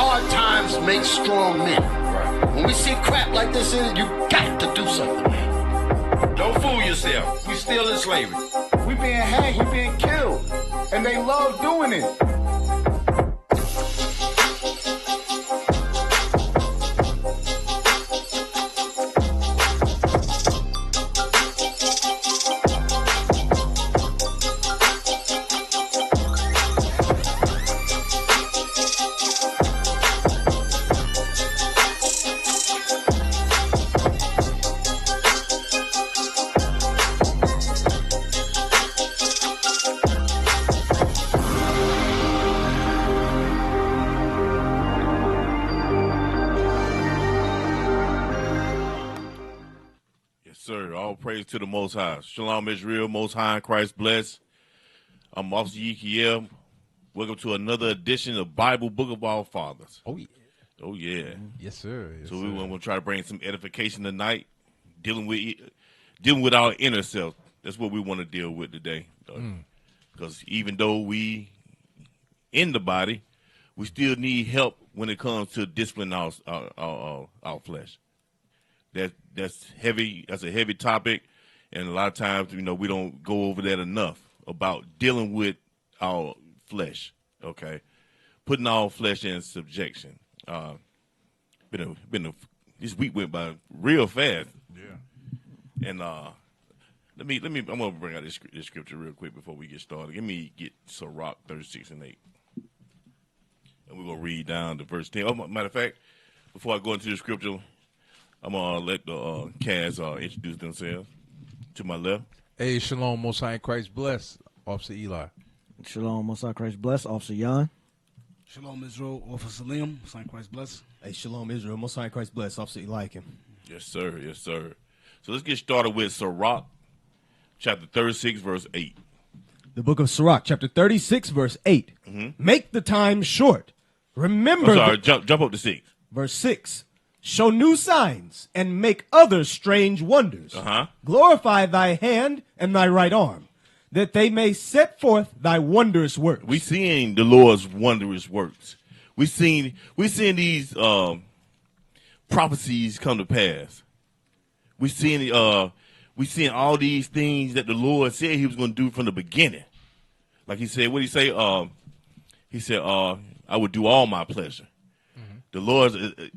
Hard times make strong men. Right. When we see crap like this in it, you got to do something, man. Don't fool yourself. We still in slavery. We being hanged, we being killed, and they love doing it. Sir, all praise to the Most High. Shalom, Israel, Most High in Christ bless. I'm Officer Yekiel. Welcome to another edition of Bible Book of Our Fathers. Oh, yeah. Oh, yeah. Yes, sir. Yes, so sir. we want to try to bring some edification tonight, dealing with our inner self. That's what we want to deal with today. Because even though we in the body, we still need help when it comes to disciplining our flesh. That's heavy. That's a heavy topic, and a lot of times, we don't go over that enough about dealing with our flesh. Okay, putting our flesh in subjection. This week went by real fast. Yeah. And let me. I'm gonna bring out this scripture real quick before we get started. Let me get Sirach 36 and 8, and we're gonna read down to verse 10. Oh, matter of fact, before I go into the scripture, I'm going to let the cast introduce themselves. To my left. Hey, Shalom, Most High in Christ bless. Officer Eli. Shalom, Most High in Christ bless. Officer Jan. Shalom, Israel. Officer Liam. Most High in Christ bless. Hey, Shalom, Israel. Most High in Christ bless. Officer Eliakim. Yes, sir. Yes, sir. So let's get started with Sirach, chapter 36, verse 8. The book of Sirach, chapter 36, verse 8. Make the time short. Remember. Jump up to 6. Verse 6. Show new signs and make other strange wonders. Glorify thy hand and thy right arm, that they may set forth thy wondrous works. We seeing the Lord's wondrous works. We seeing these prophecies come to pass. We seeing all these things that the Lord said He was going to do from the beginning. Like He said, what did He say? He said, "I would do all my pleasure." The Lord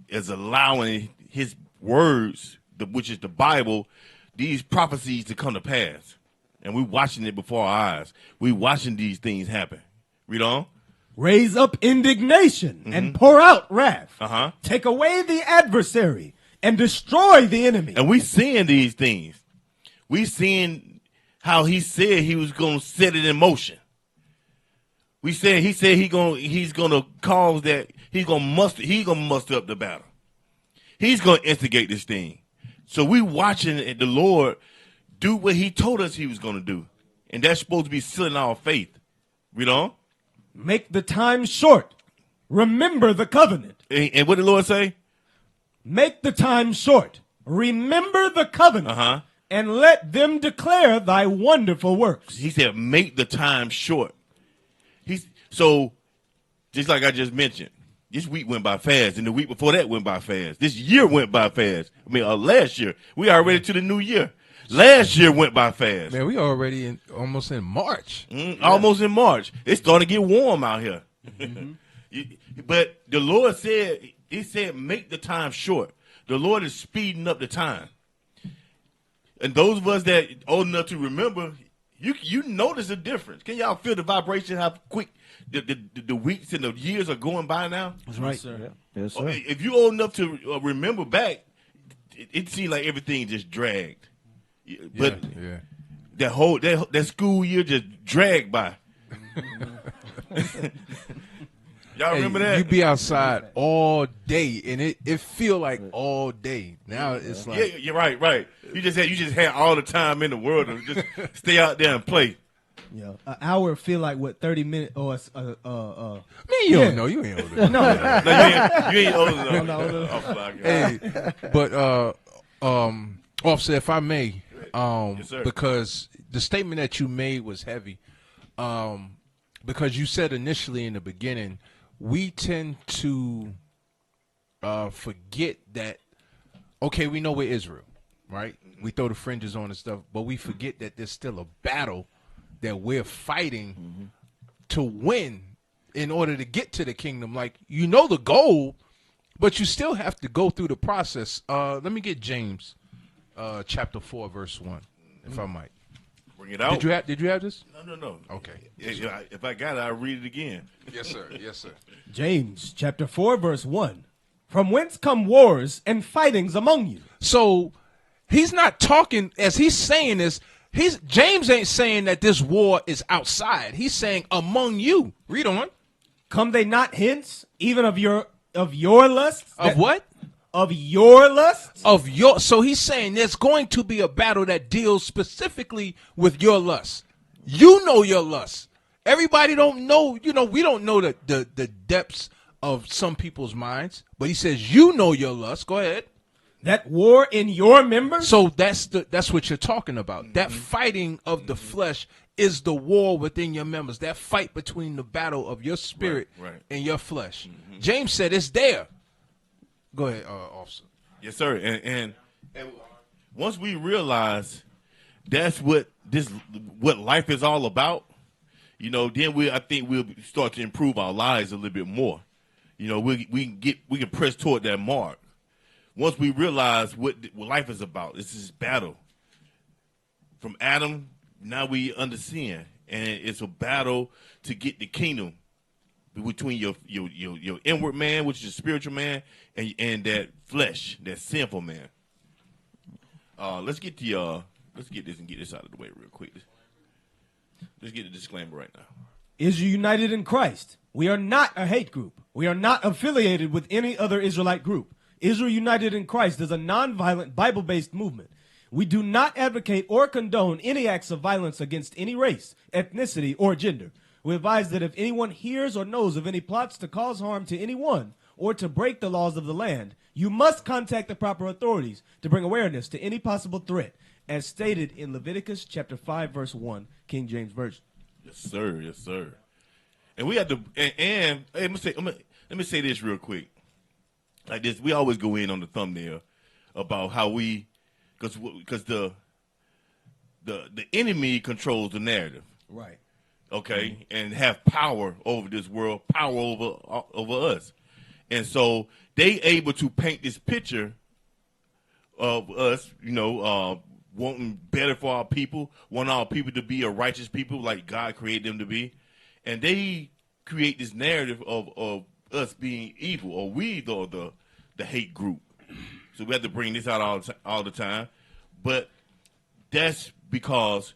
is allowing His words, which is the Bible, these prophecies to come to pass. And we're watching it before our eyes. We're watching these things happen. Read on. Raise up indignation and pour out wrath. Take away the adversary and destroy the enemy. And we seeing these things. We seeing how He said He was going to set it in motion. He said he's gonna cause that. He's gonna muster up the battle. He's gonna instigate this thing. So we watching the Lord do what He told us He was gonna do, and that's supposed to be sealing our faith. Read on. Make the time short. Remember the covenant. And what did the Lord say? Make the time short. Remember the covenant. And let them declare thy wonderful works. He said, make the time short. So, just like I just mentioned, this week went by fast, and the week before that went by fast. This year went by fast. I mean, last year. We already to the new year. Last year went by fast. Man, we already almost in March. Almost in March. It's starting to get warm out here. But the Lord said, He said, make the time short. The Lord is speeding up the time. And those of us that old enough to remember, you notice a difference. Can y'all feel the vibration, how quick the weeks and the years are going by now? That's right, sir. Yes, sir. If you're old enough to remember back, it seemed like everything just dragged. But that school year just dragged by. Y'all remember that? You be outside all day, and it feel like all day. Now it's like you're right. You just had all the time in the world to just stay out there and play. Yeah, an hour feel like what 30 minutes or Man, you don't know. You ain't old enough. No, you ain't old enough. I'm not old enough. Hey, but Officer, if I may, Yes, sir. because the statement that you made was heavy. Because you said initially in the beginning, we tend to forget that, okay, we know we're Israel, right? We throw the fringes on and stuff, but we forget that there's still a battle that we're fighting to win in order to get to the kingdom. Like, you know the goal, but you still have to go through the process. Let me get James chapter 4, verse 1, if I might. Bring it out. Did you have this? No. Okay. If I got it, I'll read it again. Yes, sir. Yes, sir. James chapter 4, verse 1. From whence come wars and fightings among you? So he's not talking, as he's saying this, James ain't saying that this war is outside. He's saying among you. Read on. Come they not hence, even of your lusts? Of what? Of your lusts? So he's saying there's going to be a battle that deals specifically with your lust. You know your lust. Everybody don't know, we don't know the depths of some people's minds, but he says you know your lust. Go ahead. That war in your members? So that's what you're talking about. That fighting of the flesh is the war within your members. That fight between the battle of your spirit and your flesh. James said it's there. Go ahead, officer. Yes, sir. And once we realize that's what life is all about, then I think we'll start to improve our lives a little bit more. We can press toward that mark. Once we realize what life is about, it's this battle. From Adam, now we understand, and it's a battle to get the kingdom between your inward man, which is your spiritual man, and that flesh, that sinful man. Let's get this and get this out of the way real quick. Let's get the disclaimer right now. Israel united in Christ. We are not a hate group. We are not affiliated with any other Israelite group. Israel United in Christ is a nonviolent, Bible-based movement. We do not advocate or condone any acts of violence against any race, ethnicity, or gender. We advise that if anyone hears or knows of any plots to cause harm to anyone or to break the laws of the land, you must contact the proper authorities to bring awareness to any possible threat, as stated in Leviticus chapter 5, verse 1, King James Version. Yes, sir. Yes, sir. And we have to, and let me say this real quick. Like this, we always go in on the thumbnail about how because the enemy controls the narrative, right? Okay, and have power over this world, power over us, and so they able to paint this picture of us, wanting better for our people, want our people to be a righteous people like God created them to be, and they create this narrative of us being evil, or we the hate group. So we have to bring this out all the time. But that's because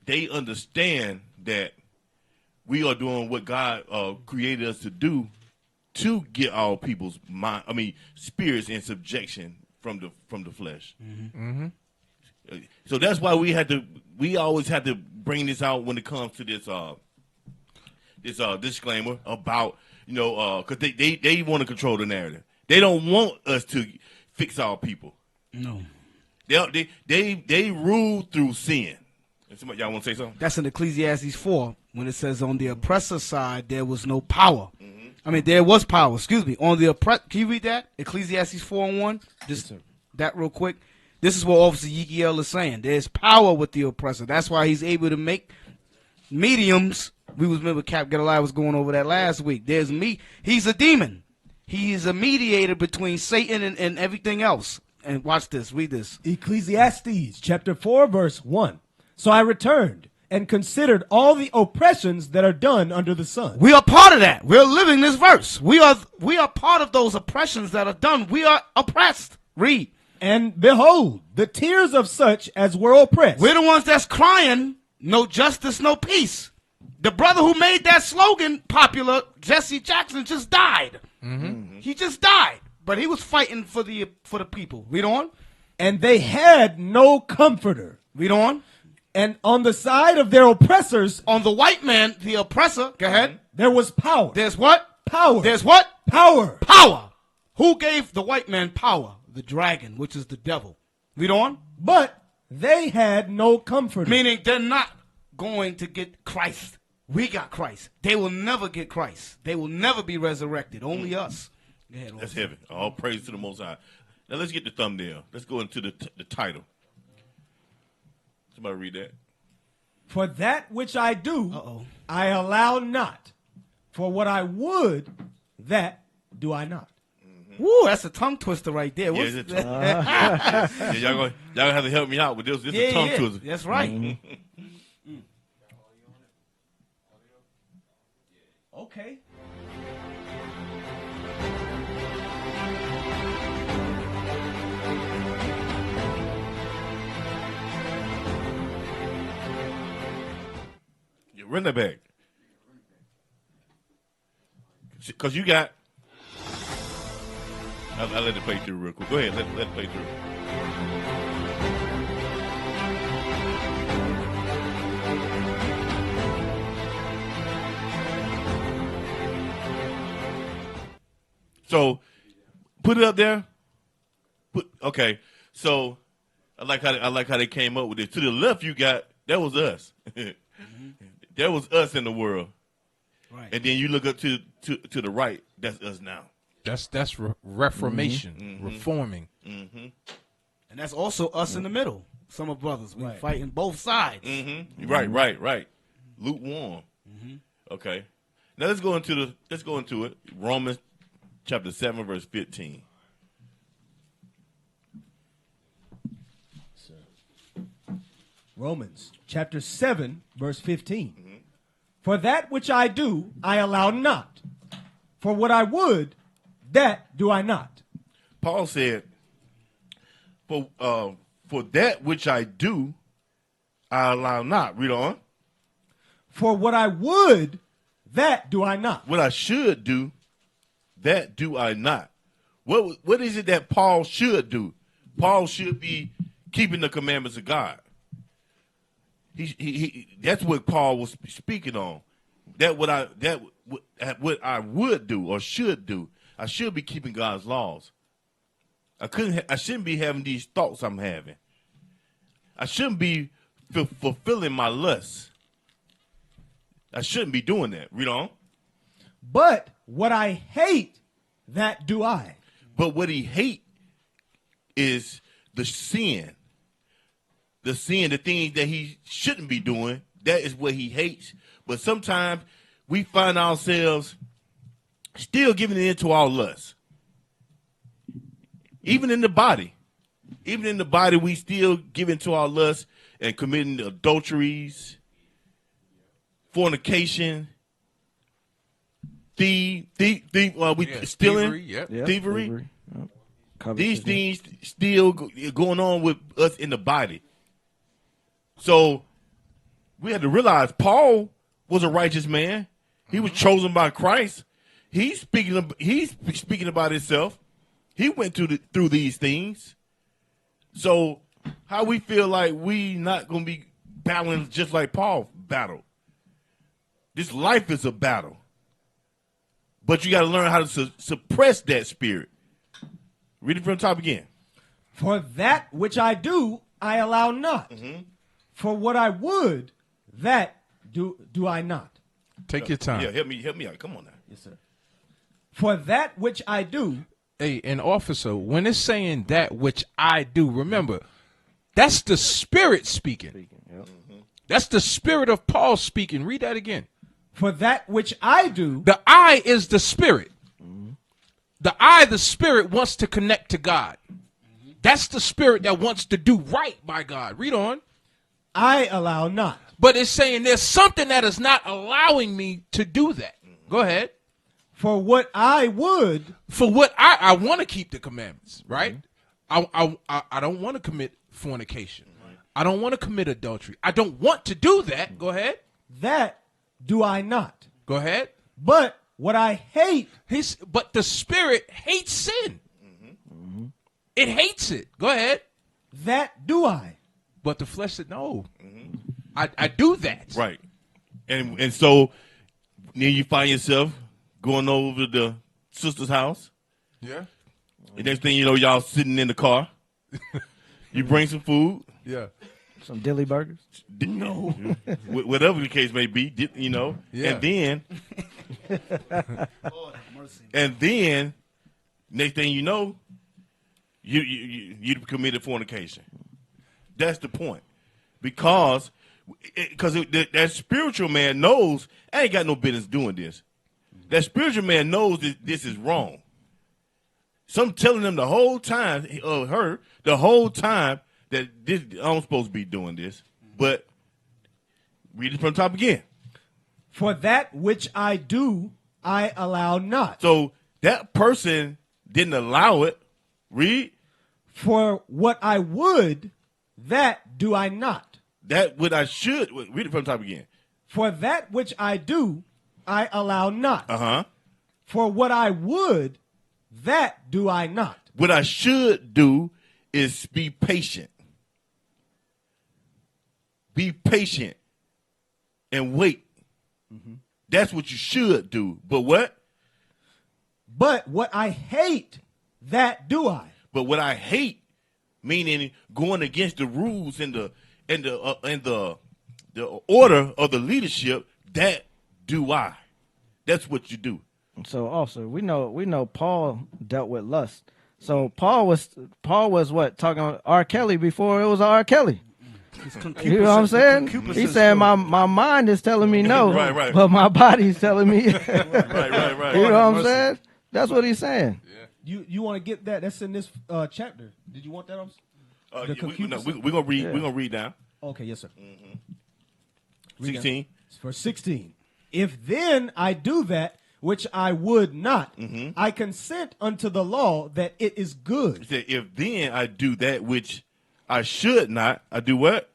they understand that we are doing what God created us to do to get our people's spirits in subjection from the flesh. Mm-hmm. So that's why we always have to bring this out when it comes to this disclaimer about, because they want to control the narrative. They don't want us to fix our people. No. They rule through sin. Y'all want to say something? That's in Ecclesiastes 4 when it says on the oppressor side there was no power. Mm-hmm. I mean, there was power. Excuse me. On the can you read that? Ecclesiastes 4:1. Just that real quick. This is what Officer Yekiel is saying. There's power with the oppressor. That's why he's able to make mediums. Remember Cap Gedaliah was going over that last week. He's a demon. He is a mediator between Satan and everything else. And watch this. Read this. Ecclesiastes chapter 4, verse 1. So I returned and considered all the oppressions that are done under the sun. We are part of that. We're living this verse. We are part of those oppressions that are done. We are oppressed. Read. And behold, the tears of such as were oppressed. We're the ones that's crying, no justice, no peace. The brother who made that slogan popular, Jesse Jackson, just died. Mm-hmm. He just died. But he was fighting for the people. Read on. And they had no comforter. Read on. And on the side of their oppressors, on the white man, the oppressor, go ahead. There was power. There's what? Power. There's what? Power. Power. Who gave the white man power? The dragon, which is the devil. Read on. But they had no comforter. Meaning they're not going to get Christ. We got Christ. They will never get Christ. They will never be resurrected. Only us. Go ahead, That's Austin. heavy. All praise to the Most High. Now let's get the thumbnail. Let's go into the title. Somebody read that. For that which I do, Uh-oh. I allow not. For what I would, that do I not. Woo, that's a tongue twister right there. Yeah, What's it's a that? Yeah, y'all have to help me out with this. This is a tongue twister. That's right. Okay. You run that back. Because you got. I'll let it play through real quick. Go ahead, let it play through. So, put it up there. Okay. So, I like how they came up with it. To the left, you got that was us. That was us in the world. Right. And then you look up to the right. That's us now. That's reformation, reforming. And that's also us in the middle. Some of brothers. We fighting both sides. Right. Lukewarm. Okay. Now let's go into it. Romans chapter 7, verse 15. Romans chapter 7, verse 15. For that which I do, I allow not. For what I would, that do I not. Paul said, for that which I do, I allow not. Read on. For what I would, that do I not. What I should do, that do I not. What is it that Paul should do? Paul should be keeping the commandments of God. He that's what Paul was speaking on. What I would do or should do. I should be keeping God's laws. I shouldn't be having these thoughts I'm having. I shouldn't be fulfilling my lusts. I shouldn't be doing that. Read on. But what I hate, that do I. But what he hate is the sin. The sin, the things that he shouldn't be doing, that is what he hates. But sometimes we find ourselves still giving in to our lust. Even in the body. Even in the body, we still give in to our lust and committing adulteries, fornication, stealing, thievery, thievery. Yep. These things still going on with us in the body. So we had to realize Paul was a righteous man. He was chosen by Christ. He's speaking about himself. He went through these things. So how we feel like we not going to be battling just like Paul battled. This life is a battle. But you got to learn how to suppress that spirit. Read it from the top again. For that which I do, I allow not. For what I would, that do I not. Take your time. Yeah, help me out. Come on now. Yes, sir. For that which I do. Hey, an officer, when it's saying that which I do, remember, that's the Spirit speaking. That's the Spirit of Paul speaking. Read that again. For that which I do. The I is the Spirit. The I, the Spirit, wants to connect to God. That's the Spirit that wants to do right by God. Read on. I allow not. But it's saying there's something that is not allowing me to do that. Go ahead. For what I would. For what I want to keep the commandments, right? I don't want to commit fornication. I don't want to commit adultery. I don't want to do that. Go ahead. That do I not. Go ahead. But what I hate. But the Spirit hates sin. It hates it. Go ahead. That do I. But the flesh said, no. I do that. Right. And so then you find yourself going over to the sister's house. Yeah. The next thing you know, y'all sitting in the car. You bring some food. Yeah. Some dilly burgers. No. Whatever the case may be, you know. Yeah. And then, next thing you know, you committed fornication. That's the point. Because that spiritual man knows I ain't got no business doing this. That spiritual man knows that this is wrong. So I'm telling them the whole time, the whole time that this I'm supposed to be doing this. But read it from the top again. For that which I do, I allow not. So that person didn't allow it. Read. For what I would, that do I not. That what I should. Read it from the top again. For that which I do, I allow not. Uh-huh. For what I would, that do I not. What I should do is be patient. Be patient and wait. Mm-hmm. That's what you should do. But what? But what I hate, that do I. But what I hate, meaning going against the rules and the order of the leadership, that do I. That's what you do. So also we know Paul dealt with lust. So Paul was what, talking on R. Kelly before it was R. Kelly. You know what I'm saying? He's saying my mind is telling me no, right. but my body's telling me. right. You know what I'm saying? That's what he's saying. You want to get that? That's in this chapter. Did you want that? We're gonna read. Yeah. We're gonna read now. Okay, yes, sir. 16. Verse 16. If then I do that which I would not, I consent unto the law that it is good. He said, if then I do that which I should not, I do what?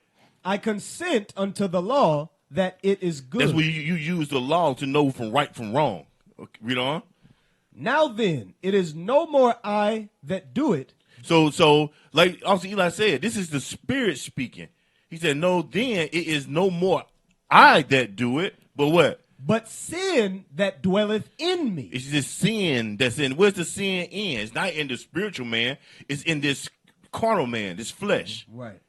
I consent unto the law that it is good. That's where you use the law to know from right from wrong. Okay, read on. Now then, it is no more I that do it. So like also Eli said, this is the Spirit speaking. He said, no, then it is no more I that do it, but what? But sin that dwelleth in me. It's this sin that's in. Where's the sin in? It's not in the spiritual man. It's in this carnal man, this flesh. Right.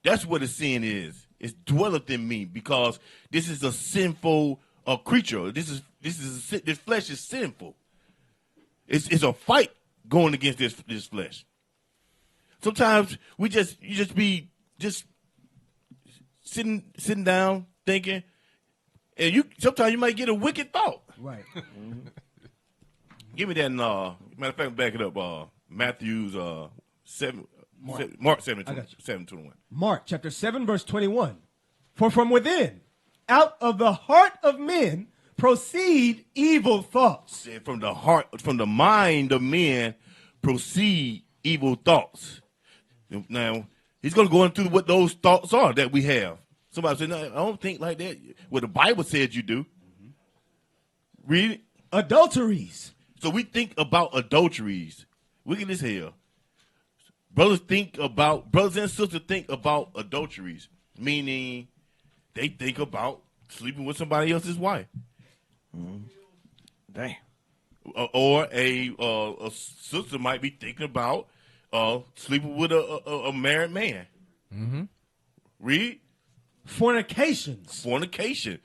That's what the sin is. It dwelleth in me because this is a sinful creature. This flesh is sinful. It's a fight going against this flesh. Sometimes you just be sitting down thinking, and sometimes you might get a wicked thought. Right. Give me that. Matter of fact, back it up. Matthew's 7. Mark 7:21. Mark chapter 7 verse 21. For from within, out of the heart of men, proceed evil thoughts. From the heart, from the mind of men, proceed evil thoughts. Now he's going to go into what those thoughts are that we have. Somebody said, "No, I don't think like that." Well, the Bible says you do. Read it. Adulteries. So we think about adulteries. Wicked as hell. Brothers and sisters think about adulteries, meaning they think about sleeping with somebody else's wife. Damn. Or a sister might be thinking about sleeping with a married man. Mm-hmm. Read. Fornications. Fornication.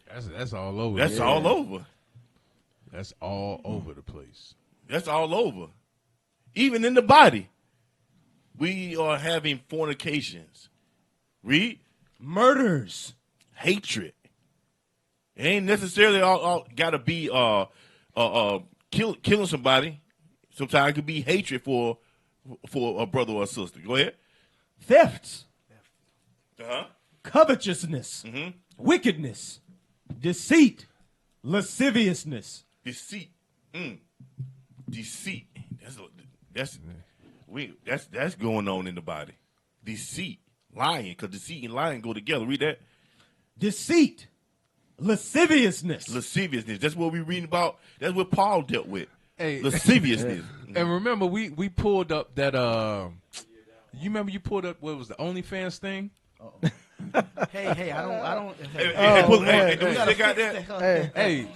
That's all over. That's all over. That's all over the place. That's all over. Even in the body, we are having fornications. Read. Murders. Hatred. It ain't necessarily all got to be killing somebody. Sometimes it could be hatred for a brother or a sister. Go ahead. Thefts. Uh-huh. Covetousness. Wickedness. Deceit. Lasciviousness. Deceit. Deceit. That's going on in the body. Deceit. Lying. Because deceit and lying go together. Read that. Deceit. Lasciviousness. Lasciviousness. That's what we're reading about. That's what Paul dealt with. Hey. Lasciviousness. And remember, we pulled up that. You remember you pulled up what was the OnlyFans thing? Hey, I don't. Hey,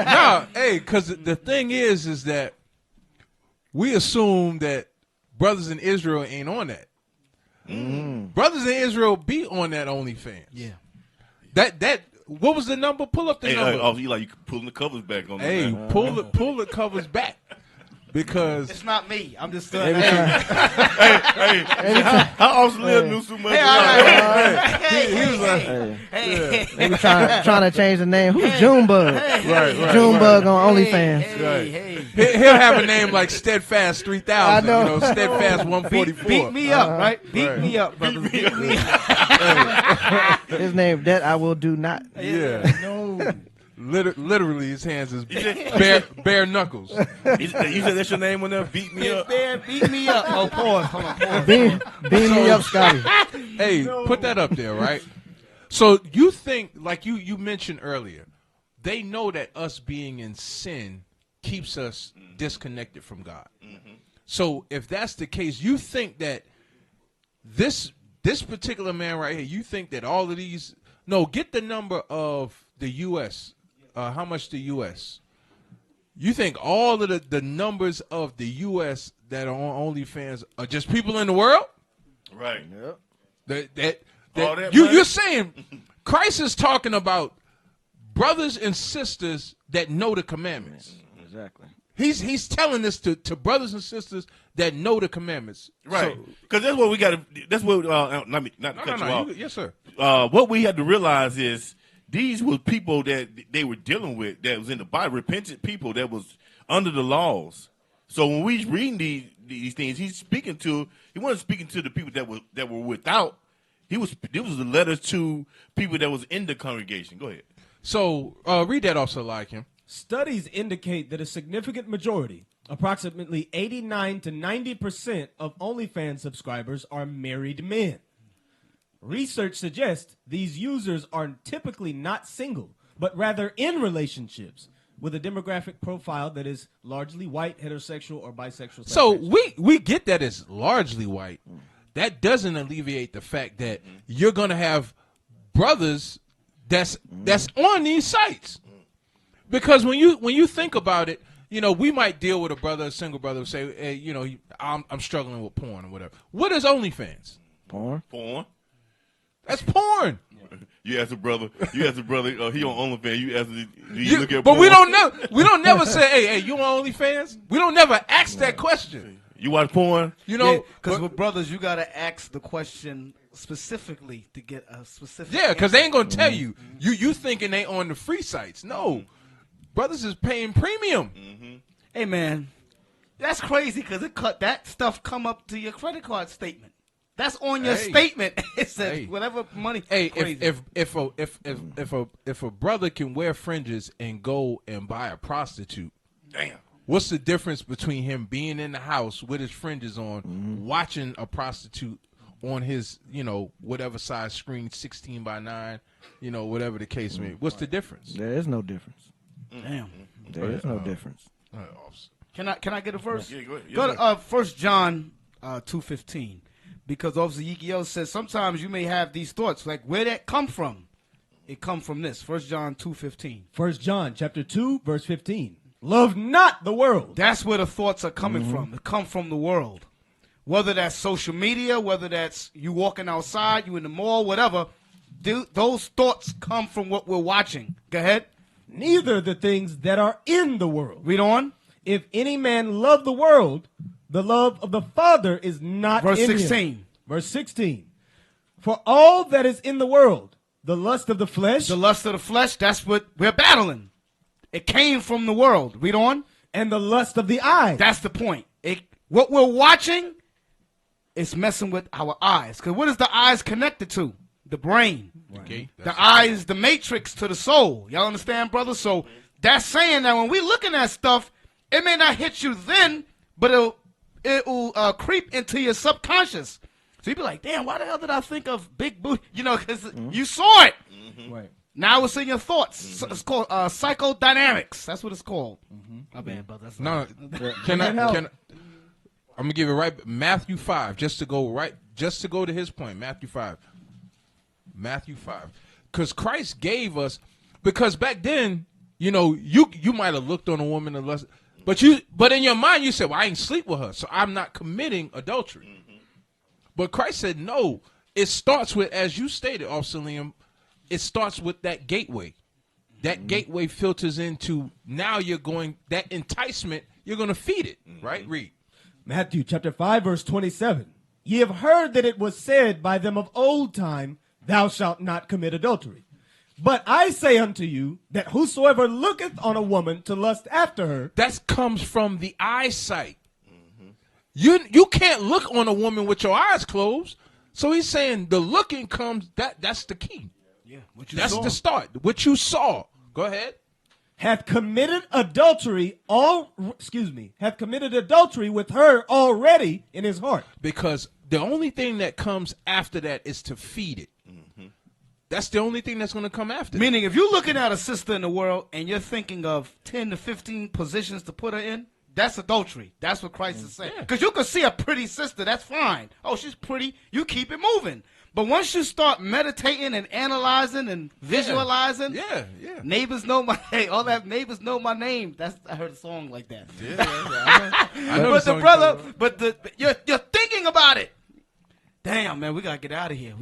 nah, hey, because the thing is that we assume that brothers in Israel ain't on that. Brothers in Israel be on that OnlyFans. Yeah. That what was the number? Pull up the number. You pulling the covers back on Hey, that. pull the covers back because It's not me. I'm just How often Lil knew so much? They be trying to change the name. Who's Junebug? right. Junebug on OnlyFans. He'll have a name like Steadfast 3000. I know. You know, Steadfast 144. Beat me up, right? Beat me up, brother. Beat me up. His name that I will do not. Yeah. No. Literally, his hands is bare knuckles. You said that's your name when they beat me up? Man, beat me up. Oh, pause. Hold on, pause. Beam me up, Scotty. Hey, put that up there, right? So you think, like you mentioned earlier, they know that us being in sin keeps us disconnected from God. So if that's the case, you think that this particular man right here, you think that all of these, no, get the number of the U.S., how much the U.S., you think all of the numbers of the U.S. that are on OnlyFans are just people in the world? Right. That All you're saying Christ is talking about brothers and sisters that know the commandments. Exactly. He's telling this to brothers and sisters that know the commandments. Right. Because that's what we got to. That's what. Not to cut you off. Yes, sir. What we had to realize is these were people that they were dealing with that was in the Bible, repentant people that was under the laws. So when we reading these things, he wasn't speaking to the people that were without. There was the letters to people that was in the congregation. Go ahead. So read that also, like him. Studies indicate that a significant majority, approximately 89 to 90% of OnlyFans subscribers are married men. Research suggests these users are typically not single, but rather in relationships with a demographic profile that is largely white, heterosexual, or bisexual. So we get that it's largely white. That doesn't alleviate the fact that you're going to have brothers that's on these sites. Because when you think about it, you know, we might deal with a single brother, say, hey, you know, I'm struggling with porn or whatever. What is OnlyFans? Porn. That's porn. You ask a brother. He on OnlyFans. You ask him, do you look at but porn? we don't never say, hey, you on OnlyFans? We don't never ask that question. You watch porn? You know, because with brothers, you gotta ask the question specifically to get a specific. Yeah, because they ain't gonna tell you. You thinking they on the free sites? No, brothers is paying premium. Hey man, that's crazy because that stuff come up to your credit card statement. That's on your statement. It says whatever money. Hey, crazy. if a brother can wear fringes and go and buy a prostitute, Damn. What's the difference between him being in the house with his fringes on, watching a prostitute on his, you know, whatever size screen, 16 by 9, you know, whatever the case may be? What's the difference? There is no difference. Damn. There is no difference. Can I get a verse? Yeah, go ahead. Go to 1 John 2:15, because obviously Yikio says sometimes you may have these thoughts like where that come from. It come from this 1 John 2:15. 1 John chapter 2 verse 15. Love not the world. That's where the thoughts are coming from. They come from the world. Whether that's social media, whether that's you walking outside, you in the mall, whatever, those thoughts come from what we're watching. Go ahead. Neither the things that are in the world. Read on. If any man love the world, the love of the Father is not Verse in 16. him. Verse 16. For all that is in the world, the lust of the flesh, that's what we're battling. It came from the world. Read on. and the lust of the eye. That's the point. What we're watching is messing with our eyes. Because what is the eyes connected to? The brain. Okay, the eye is the matrix to the soul. Y'all understand, brother? So that's saying that when we're looking at stuff, it may not hit you then, but it'll creep into your subconscious. So you'd be like, damn, why the hell did I think of big booty? You know, because you saw it. Right. Now it's in your thoughts. So it's called psychodynamics. That's what it's called. My bad, brother. That's No, I'm gonna give it right. Matthew 5, just to go to his point. Matthew 5, because Christ gave us. Because back then, you know, you might have looked on a woman and lust, but in your mind you said, "Well, I ain't sleep with her, so I'm not committing adultery." But Christ said, no, it starts with, as you stated, Officer Liam, it starts with that gateway. That gateway filters into, now you're going, that enticement, you're going to feed it, right? Read. Matthew chapter 5, verse 27. Ye have heard that it was said by them of old time, thou shalt not commit adultery. But I say unto you that whosoever looketh on a woman to lust after her. That comes from the eyesight. You can't look on a woman with your eyes closed. So he's saying the looking comes, that's the key. Yeah, what you That's saw. the start. What you saw. Go ahead. Hath committed adultery with her already in his heart. Because the only thing that comes after that is to feed it. That's the only thing that's going to come after. Meaning, if you're looking at a sister in the world and you're thinking of 10 to 15 positions to put her in, that's adultery. That's what Christ is saying. Because you can see a pretty sister, that's fine. Oh, she's pretty. You keep it moving. But once you start meditating and analyzing and visualizing, neighbors know my name. All that neighbors know my name. I heard a song like that. I know But the the song brother, you're thinking about it. Damn, man, we gotta get out of here.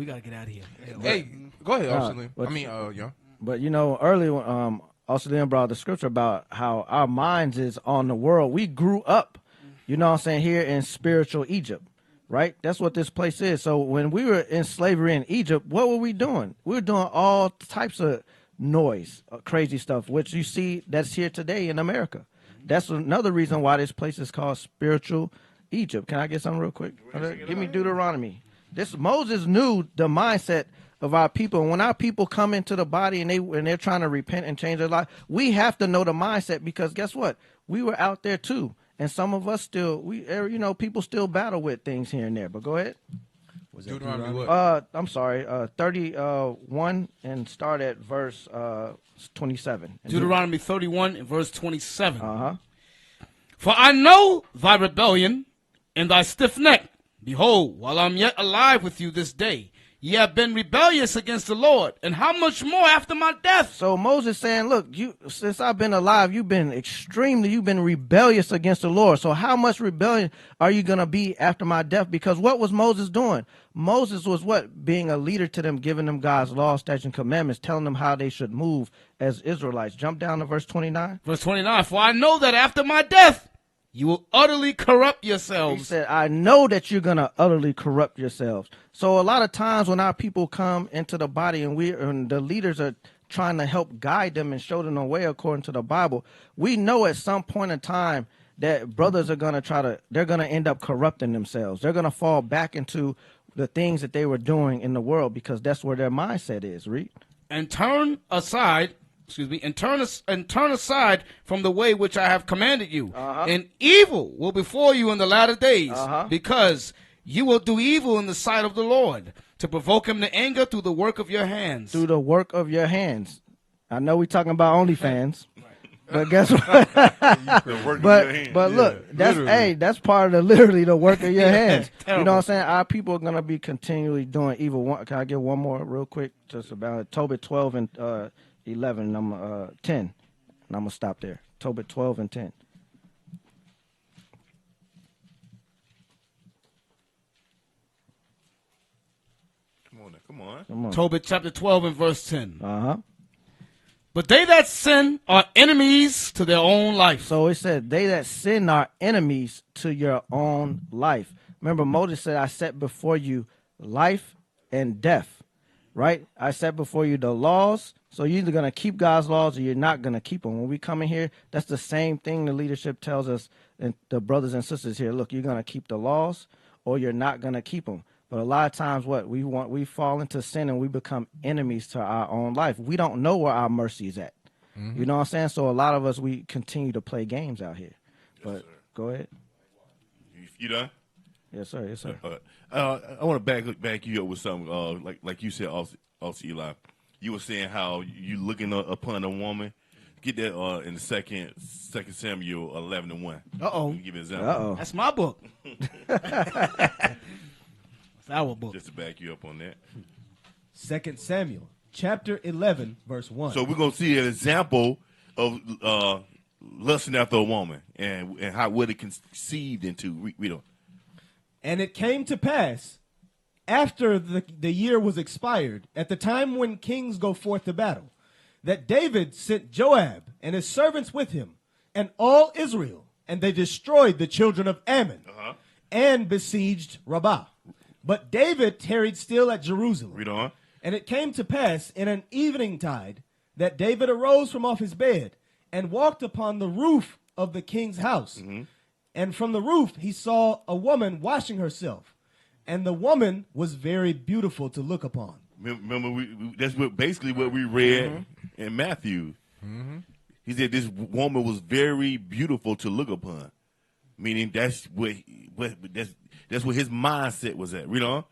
Hey, go ahead, Officer Liam. but- I mean, Young. But earlier, also then brought the scripture about how our minds is on the world. We grew up, you know what I'm saying, here in spiritual Egypt, right? That's what this place is. So when we were in slavery in Egypt, what were we doing? We were doing all types of noise, crazy stuff, which you see that's here today in America. That's another reason why this place is called spiritual Egypt. Can I get something real quick? Give me Deuteronomy. Moses knew the mindset of our people. And when our people come into the body and they're trying to repent and change their life, we have to know the mindset, because guess what? We were out there too. And some of us still, people still battle with things here and there. But go ahead. Deuteronomy what? I'm sorry, 31 and start at verse 27. Deuteronomy 31 and verse 27. Uh-huh. For I know thy rebellion and thy stiff neck. Behold, while I'm yet alive with you this day, ye have been rebellious against the Lord, and how much more after my death? So Moses saying, look, since I've been alive, you've been rebellious against the Lord. So how much rebellion are you going to be after my death? Because what was Moses doing? Moses was what? Being a leader to them, giving them God's law, statutes, and commandments, telling them how they should move as Israelites. Jump down to verse 29. Verse 29, for I know that after my death, you will utterly corrupt yourselves. He said, I know that you're going to utterly corrupt yourselves. So a lot of times when our people come into the body and the leaders are trying to help guide them and show them the way according to the Bible, we know at some point in time that brothers are going to they're going to end up corrupting themselves. They're going to fall back into the things that they were doing in the world, because that's where their mindset is. Read. And turn aside from the way which I have commanded you. And evil will befall you in the latter days, because you will do evil in the sight of the Lord, to provoke him to anger through the work of your hands. Through the work of your hands. I know we're talking about OnlyFans, but guess what? But look, that's part of literally the work of your hands. You know what I'm saying? Our people are gonna be continually doing evil. Can I get one more real quick? Just about Tobit 12 and 11, number 10, and I'm gonna stop there. Tobit 12 and 10. Come on. Tobit chapter 12 and verse 10. But they that sin are enemies to their own life. So it said, they that sin are enemies to your own life. Remember, Moses said, I set before you life and death, right? I set before you the laws. So you're either going to keep God's laws or you're not going to keep them. When we come in here, that's the same thing the leadership tells us, and the brothers and sisters here. Look, you're going to keep the laws or you're not going to keep them. But a lot of times we fall into sin and we become enemies to our own life. We don't know where our mercy is at. You know what I'm saying? So a lot of us, we continue to play games out here. But go ahead. You done? Yes, sir. Yes, sir. I want to back you up with something. Like you said, also Eli. You were saying how you looking upon a woman. Get that in the second Samuel 11 and 1. Give you an example. That's my book. That's our book. Just to back you up on that. 2 Samuel chapter 11 verse 1. So we're gonna see an example of lusting after a woman and what it conceived into. We don't. And it came to pass after the year was expired, at the time when kings go forth to battle, that David sent Joab and his servants with him and all Israel, and they destroyed the children of Ammon and besieged Rabbah. But David tarried still at Jerusalem. Read on. And it came to pass in an eventide that David arose from off his bed and walked upon the roof of the king's house. And from the roof he saw a woman washing herself. And the woman was very beautiful to look upon. Remember, that's basically what we read in Matthew. He said this woman was very beautiful to look upon, meaning that's what his mindset was at. Read on.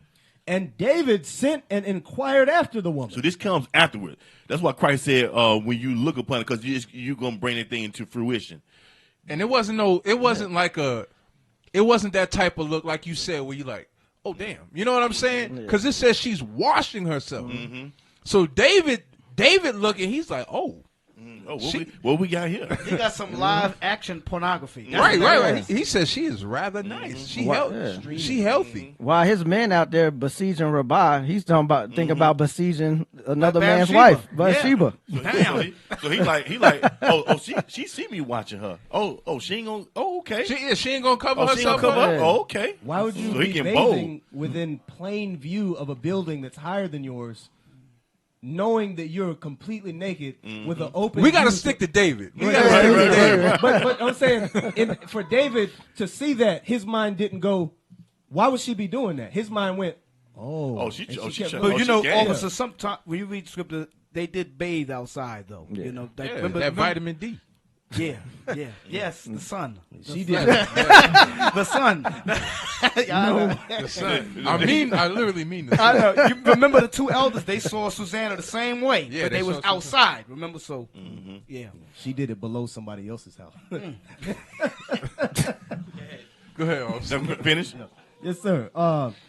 And David sent and inquired after the woman. So this comes afterward. That's why Christ said, when you look upon it, because you're gonna bring that thing into fruition. And it wasn't that type of look like you said where you like, oh damn, you know what I'm saying? Because it says she's washing herself. So David looking, he's like, oh. What we got here? He got some live action pornography. Right. He says she is rather nice. She healthy. While his men out there besieging Rabbah, he's talking about think about besieging another man's wife, Bathsheba. Damn. So he like, oh, she see me watching her. Oh, she ain't gonna. Oh, okay. She ain't gonna cover herself. She ain't gonna cover up? Oh, okay. Why would you be bathing within plain view of a building that's higher than yours, knowing that you're completely naked with an open? We got to stick to David. But I'm saying, for David to see that, his mind didn't go, why would she be doing that? His mind went, she But you know, officer, sometimes when you read scripture, they did bathe outside, though. Yeah. You know, remember vitamin D. Yeah. Yes, the sun. She did. The sun. The sun. I literally mean the sun. I know. You remember the two elders? They saw Susanna the same way, Yeah, but they was outside. Remember? So, yeah. She did it below somebody else's house. Go ahead, officer. Finish. Yes, sir.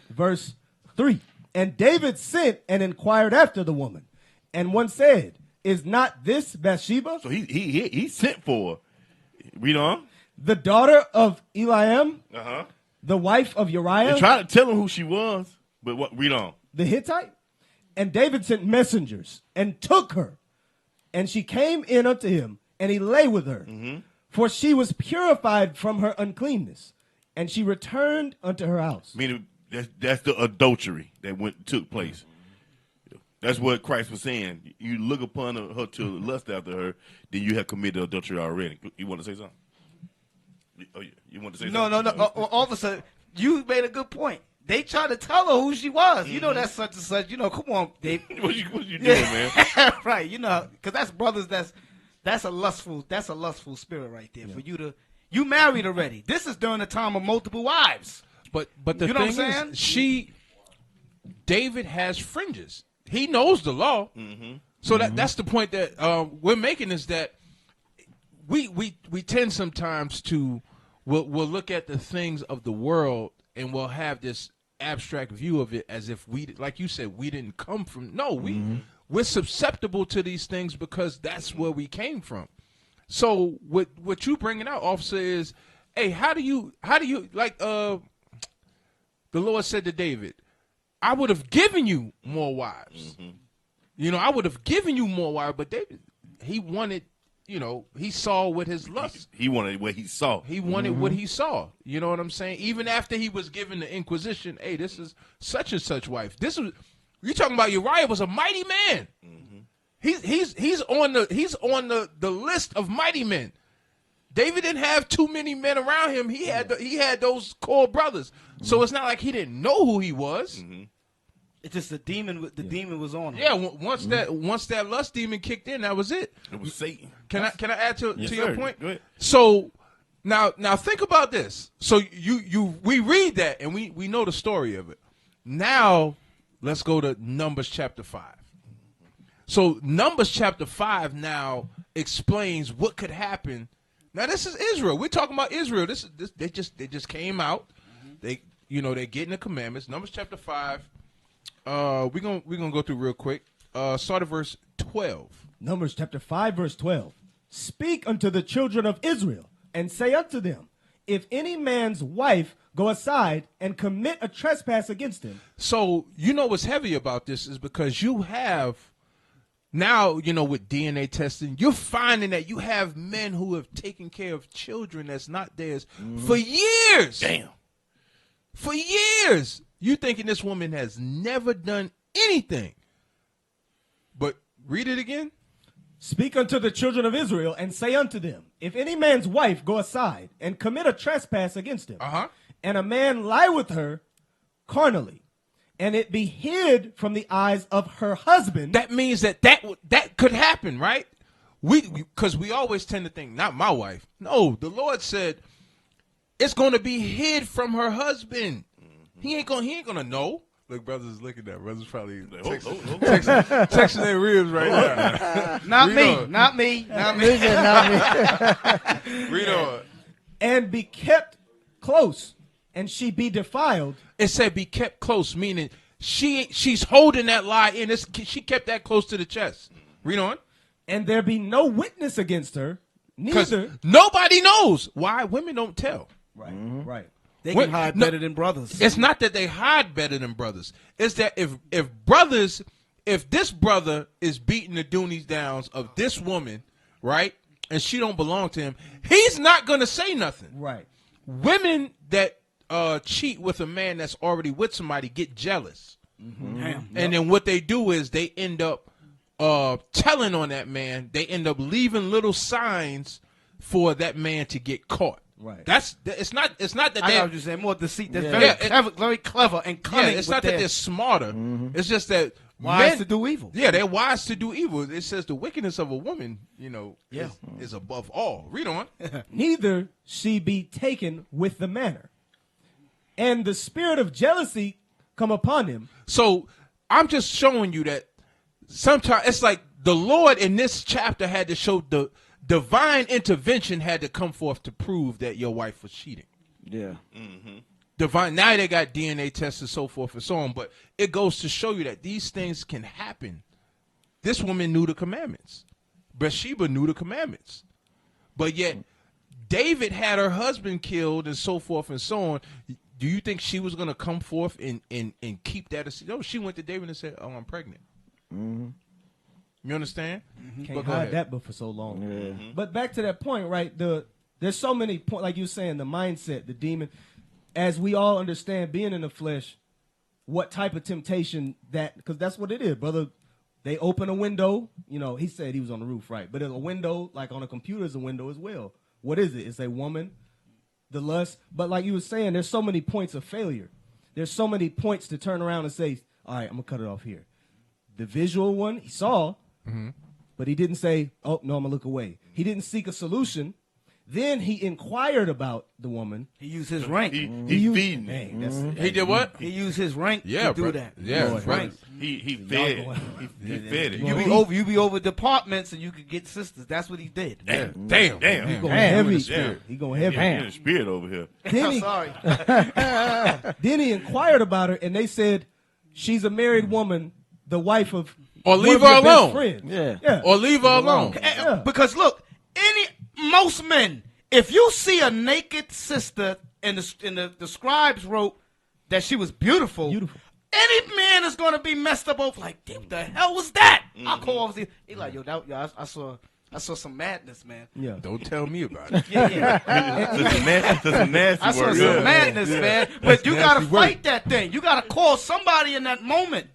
Verse 3. And David sent and inquired after the woman. And one said, is not this Bathsheba? So he sent for her. Read on. The daughter of Eliam? The wife of Uriah? They tried to tell him who she was, but read on. The Hittite? And David sent messengers and took her. And she came in unto him, and he lay with her. For she was purified from her uncleanness. And she returned unto her house. Meaning that's the adultery that took place. That's what Christ was saying. You look upon her to lust after her, then you have committed adultery already. You want to say something? You want to say something? No. Officer, you made a good point. They tried to tell her who she was. You know, that's such and such. You know, come on, Dave. what you doing, man? Right. You know, because that's brothers. That's a lustful spirit right there for you to. You married already. This is during the time of multiple wives. But the You know thing what I'm is, David has fringes. He knows the law. So that's the point that we're making, is that we tend sometimes to we'll look at the things of the world and we'll have this abstract view of it as if we, like you said, we didn't come from. No, we're susceptible to these things because that's where we came from. So what you bringing out, officer, is, hey, how do you like the Lord said to David, I would have given you more wives. You know, I would have given you more wives, but David, he wanted, you know, he saw with his lust. He wanted what he saw. He wanted what he saw. You know what I'm saying? Even after he was given the Inquisition, hey, this is such and such wife. This was, you're talking about Uriah was a mighty man. He's on the list of mighty men. David didn't have too many men around him. He had those core brothers. So it's not like he didn't know who he was. It's just the demon was on him. Yeah, once that lust demon kicked in, that was it. It was Satan. Can I add to your point? Go ahead. So now think about this. So we read that and we know the story of it. Now let's go to Numbers chapter 5. So Numbers chapter 5 now explains what could happen. Now this is Israel. We're talking about Israel. They just came out. They're getting the commandments. Numbers chapter 5. We're gonna go through real quick. Start at verse 12. Numbers chapter 5, verse 12. Speak unto the children of Israel, and say unto them, if any man's wife go aside and commit a trespass against him. So, you know what's heavy about this is because you have now, you know, with DNA testing, you're finding that you have men who have taken care of children that's not theirs for years. Damn. For years. You thinking this woman has never done anything. But read it again. Speak unto the children of Israel and say unto them, if any man's wife go aside and commit a trespass against him, and a man lie with her carnally, and it be hid from the eyes of her husband. That means that could happen, right? Because we always tend to think, not my wife. No, the Lord said it's going to be hid from her husband. He ain't gonna know. Look, brothers looking at brothers probably texting their ribs right now. Not me. Read on. And be kept close, and she be defiled. It said be kept close, meaning she's holding that lie in. She kept that close to the chest. Read on. And there be no witness against her, neither. Nobody knows. Why? Women don't tell. Right, right. They can hide better than brothers. It's not that they hide better than brothers. It's that if this brother is beating the doonies downs of this woman, right, and she don't belong to him, he's not going to say nothing. Right. Women that cheat with a man that's already with somebody get jealous. And then what they do is they end up telling on that man. They end up leaving little signs for that man to get caught. Right. It's not that I they're know what you're saying. More deceit. That's very clever and cunning. it's not that they're smarter. It's just that wise to do evil. Yeah, they're wise to do evil. It says the wickedness of a woman, is above all. Read on. Neither she be taken with the manner. And the spirit of jealousy come upon him. So I'm just showing you that sometimes it's like the Lord in this chapter had to show the divine intervention had to come forth to prove that your wife was cheating. Yeah. Divine. Now they got DNA tests and so forth and so on, but it goes to show you that these things can happen. This woman knew the commandments. Bathsheba knew the commandments. But yet David had her husband killed and so forth and so on. Do you think she was going to come forth and keep that? No, she went to David and said, "Oh, I'm pregnant." You understand? Can't hide that but for so long. But back to that point, right? There's so many points, like you were saying, the mindset, the demon. As we all understand, being in the flesh, what type of temptation because that's what it is, brother. They open a window. You know, he said he was on the roof, right? But a window, like on a computer, is a window as well. What is it? It's a woman, the lust. But like you were saying, there's so many points of failure. There's so many points to turn around and say, all right, I'm going to cut it off here. The visual one, he saw. But he didn't say, oh, no, I'm going to look away. He didn't seek a solution. Then he inquired about the woman. He used his rank. He feeding. He did what? He used his rank to do that. Yeah, rank. He fed. He fed it. You be over departments and you could get sisters. That's what he did. Damn. He going heavy. He going heavy. In the spirit over here. I'm sorry. Then he inquired about her, and they said, she's a married woman, the wife of or leave her alone. Yeah. Or leave her alone. Because look, most men, if you see a naked sister and the scribes wrote that she was beautiful, any man is going to be messed up over like, what the hell was that? I'll call over to he like, I saw some madness, man. Yeah. Don't tell me about it. That's a nasty I saw word. some madness, man. But you got to fight that thing. You got to call somebody in that moment.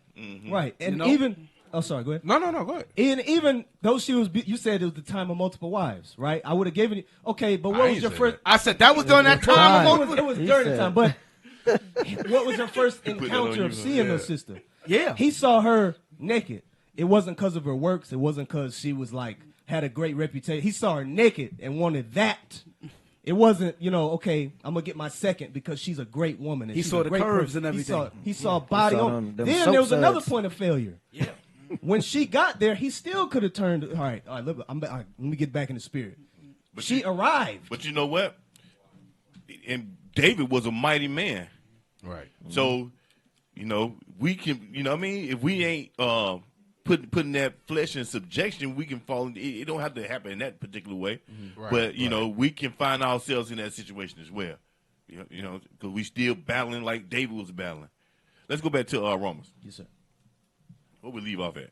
Right. And even... Oh, sorry. Go ahead. No. Go ahead. And even though she was, you said it was the time of multiple wives, right? I would have given you. Okay, but what was your first? I said that was during that time. It was during the time. But what was your first encounter of seeing her sister? Yeah, he saw her naked. It wasn't because of her works. It wasn't because she was had a great reputation. He saw her naked and wanted that. It wasn't, okay, I'm going to get my second because she's a great woman. And he saw the curves and everything. He saw body on. Then there was another point of failure. Yeah. When she got there, he still could have turned. All right, let me get back in the spirit. But she arrived. But you know what? And David was a mighty man. Right. So, we can, what I mean? If we ain't putting that flesh in subjection, we can fall. It don't have to happen in that particular way, but you know, we can find ourselves in that situation as well. You know, because we still battling like David was battling. Let's go back to Romans. Yes, sir. What we leave off at?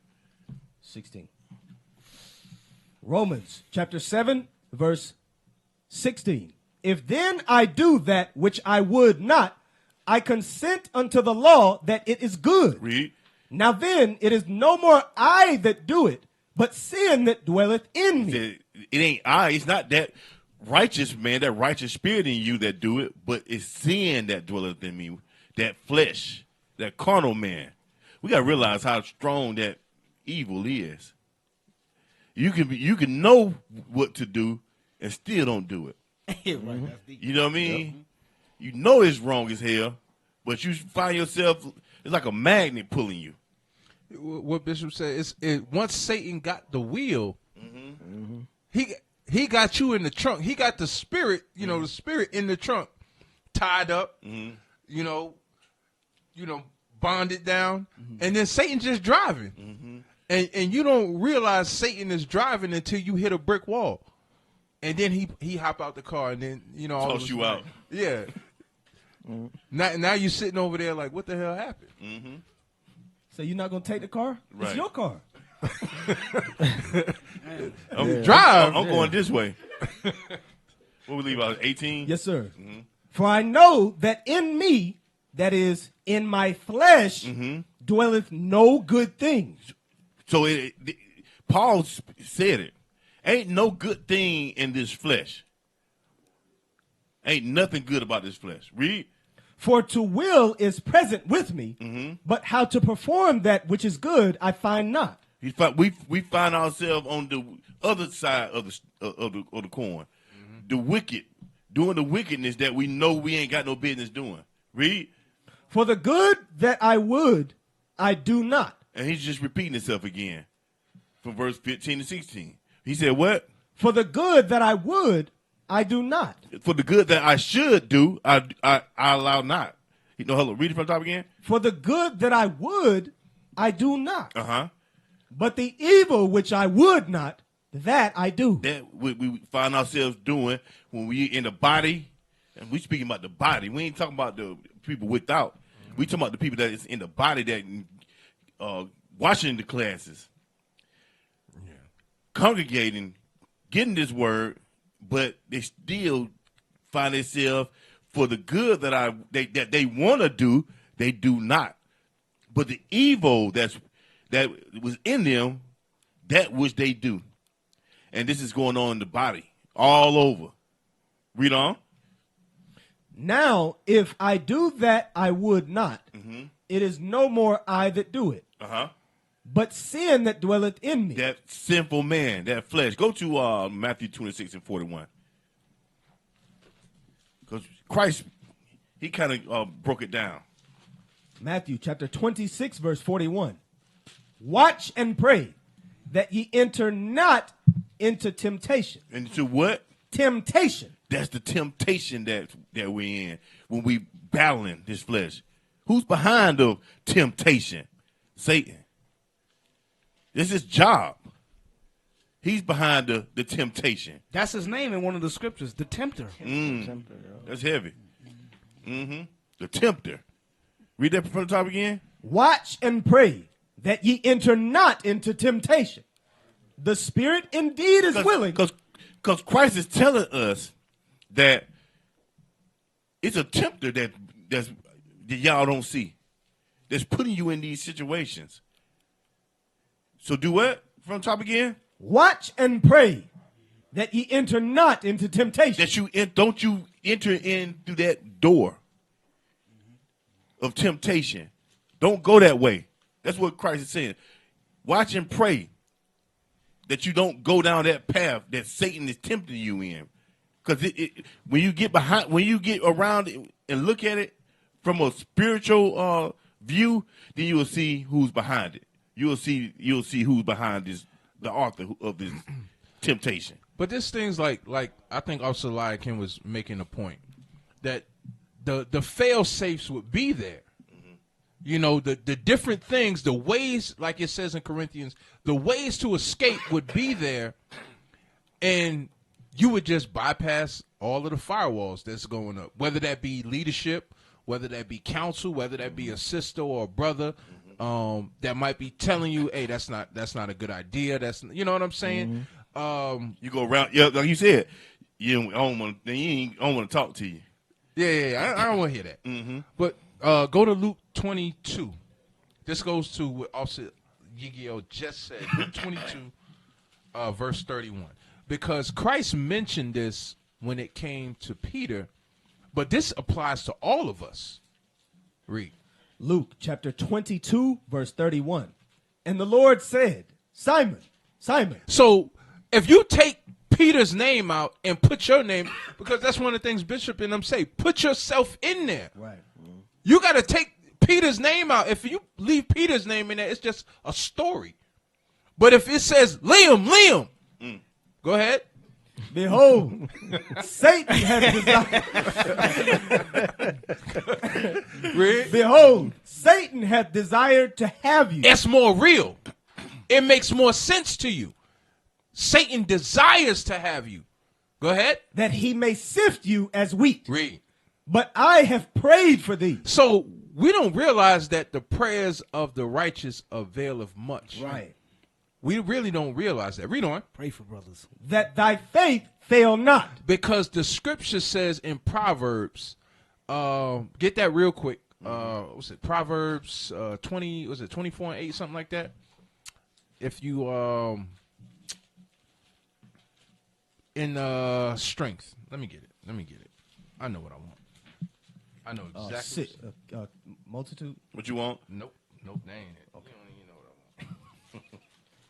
16. Romans chapter 7, verse 16. If then I do that which I would not, I consent unto the law that it is good. Read. Now then, it is no more I that do it, but sin that dwelleth in me. It ain't I. It's not that righteous man, that righteous spirit in you that do it, but it's sin that dwelleth in me, that flesh, that carnal man. We got to realize how strong that evil is. You can know what to do and still don't do it. You know what I mean? Yep. You know it's wrong as hell, but you find yourself, it's like a magnet pulling you. What Bishop said is, once Satan got the wheel, he got you in the trunk. He got the spirit, the spirit in the trunk, tied up, you know, bonded down, and then Satan just driving, and you don't realize Satan is driving until you hit a brick wall, and then he hop out the car, and then toss you out. Yeah. Now you're sitting over there like, what the hell happened? So you're not gonna take the car? Right. It's your car. Drive. I'm going this way. What we leave out? 18. Yes, sir. For I know that in me, that is in my flesh, dwelleth no good thing. So Paul said it. Ain't no good thing in this flesh. Ain't nothing good about this flesh. Read. For to will is present with me, but how to perform that which is good I find not. We find ourselves on the other side of the coin. The wicked, doing the wickedness that we know we ain't got no business doing. Read. For the good that I would, I do not. And he's just repeating himself again from verse 15 to 16. He said what? For the good that I would, I do not. For the good that I should do, I allow not. Hold on, read it from the top again. For the good that I would, I do not. Uh-huh. But the evil which I would not, that I do. That we find ourselves doing when we in the body, and we speaking about the body. We ain't talking about the people without. We talking about the people that is in the body that watching the classes, congregating, getting this word, but they still find themselves for the good that they want to do, they do not. But the evil that was in them, that which they do. And this is going on in the body, all over. Read on. Now, if I do that I would not, it is no more I that do it, but sin that dwelleth in me. That sinful man, that flesh. Go to Matthew 26 and 41. Because Christ, he kind of broke it down. Matthew chapter 26, verse 41. Watch and pray that ye enter not into temptation. Into what? Temptation. That's the temptation that we're in when we battling this flesh. Who's behind the temptation? Satan. This is his job. He's behind the temptation. That's his name in one of the scriptures, the tempter. That's heavy. The tempter. Read that from the top again. Watch and pray that ye enter not into temptation. The spirit indeed is willing. Because Christ is telling us that it's a tempter that y'all don't see. That's putting you in these situations. So do what? From the top again? Watch and pray that ye enter not into temptation. That don't you enter in through that door of temptation. Don't go that way. That's what Christ is saying. Watch and pray that you don't go down that path that Satan is tempting you in. Because when you get around it and look at it from a spiritual view, then you will see who's behind it. You'll see who's behind the author of this temptation. But this thing's like I think Officer Eliakim was making a point that the fail safes would be there, You know, the different things, the ways, like it says in Corinthians, the ways to escape would be there, and you would just bypass all of the firewalls that's going up, whether that be leadership, whether that be counsel, whether that be a sister or a brother that might be telling you, hey, that's not a good idea. That's, you know what I'm saying? You go around, yeah, like you said, they don't want to talk to you. Yeah, I don't want to hear that. Mm-hmm. But go to Luke 22. This goes to what Officer Yigio just said. Luke 22, verse 31. Because Christ mentioned this when it came to Peter, but this applies to all of us. Read. Luke chapter 22, verse 31. And the Lord said, Simon, Simon. So if you take Peter's name out and put your name, because that's one of the things Bishop and them say, put yourself in there. Right. You got to take Peter's name out. If you leave Peter's name in there, it's just a story. But if it says Liam, go ahead. Behold, Satan has desired. Behold, Satan hath desired to have you. It's more real. It makes more sense to you. Satan desires to have you. Go ahead. That he may sift you as wheat. Read. But I have prayed for thee. So we don't realize that the prayers of the righteous availeth much. Right. We really don't realize that. Read on. Pray for brothers. That thy faith fail not. Because the scripture says in Proverbs, get that real quick. What's it? Proverbs 20, was it 24 and 8, something like that? If you in strength. Let me get it. I know what I want. I know exactly. Multitude. What you want? Nope, that ain't it. Okay. You know what I want.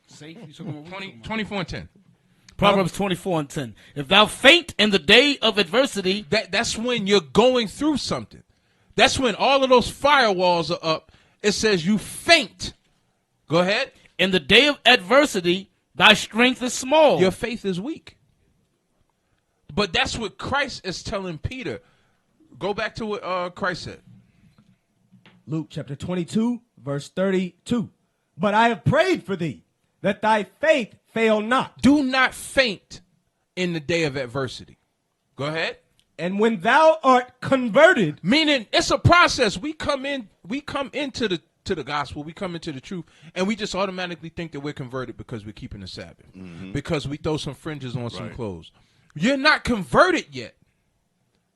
Safe. You talking about 24 and 10. Proverbs 24 and 10. If thou faint in the day of adversity, That's when you're going through something. That's when all of those firewalls are up. It says you faint. Go ahead. in the day of adversity, thy strength is small. Your faith is weak. But that's what Christ is telling Peter. Go back to what Christ said. Luke chapter 22, verse 32. But I have prayed for thee, that thy faith fail not. Do not faint in the day of adversity. Go ahead. And when thou art converted, meaning it's a process. We come into the gospel, we come into the truth, and we just automatically think that we're converted because we're keeping the Sabbath, because we throw some fringes on some clothes. You're not converted yet.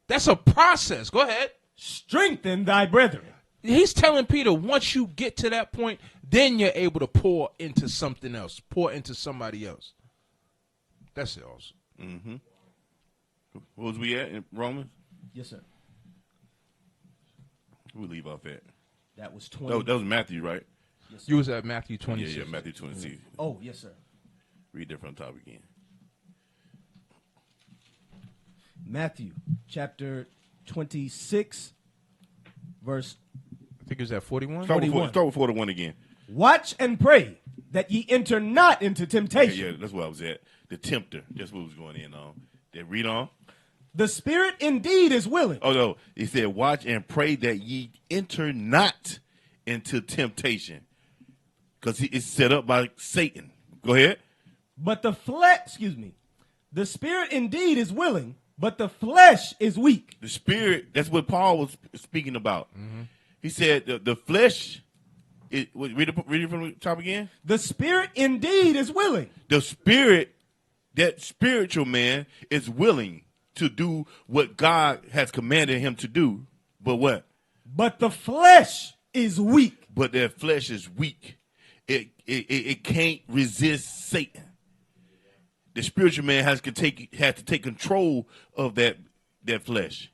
That's a process. Go ahead. Strengthen thy brethren. He's telling Peter, once you get to that point, then you're able to pour into something else, pour into somebody else. That's it also. Mm-hmm. What was we at in Romans? Yes, sir. We leave off at. That was 20. That was Matthew, right? Yes, you was at Matthew 26. Yeah, Matthew 26. Oh, yes, sir. Read that from the top again. Matthew chapter 26, verse. I think it was at 41. Start with 41 again. Watch and pray that ye enter not into temptation. Yeah, that's where I was at. The tempter. That's what was going in on. Then read on. The spirit indeed is willing. Oh, no. He said, watch and pray that ye enter not into temptation. Because it's set up by Satan. Go ahead. But the the spirit indeed is willing, but the flesh is weak. The spirit, that's what Paul was speaking about. Mm-hmm. He said the flesh, read it from the top again. The spirit indeed is willing. The spirit, that spiritual man is willing to do what God has commanded him to do. But what? But the flesh is weak. But that flesh is weak. It can't resist Satan. The spiritual man has to take control of that flesh.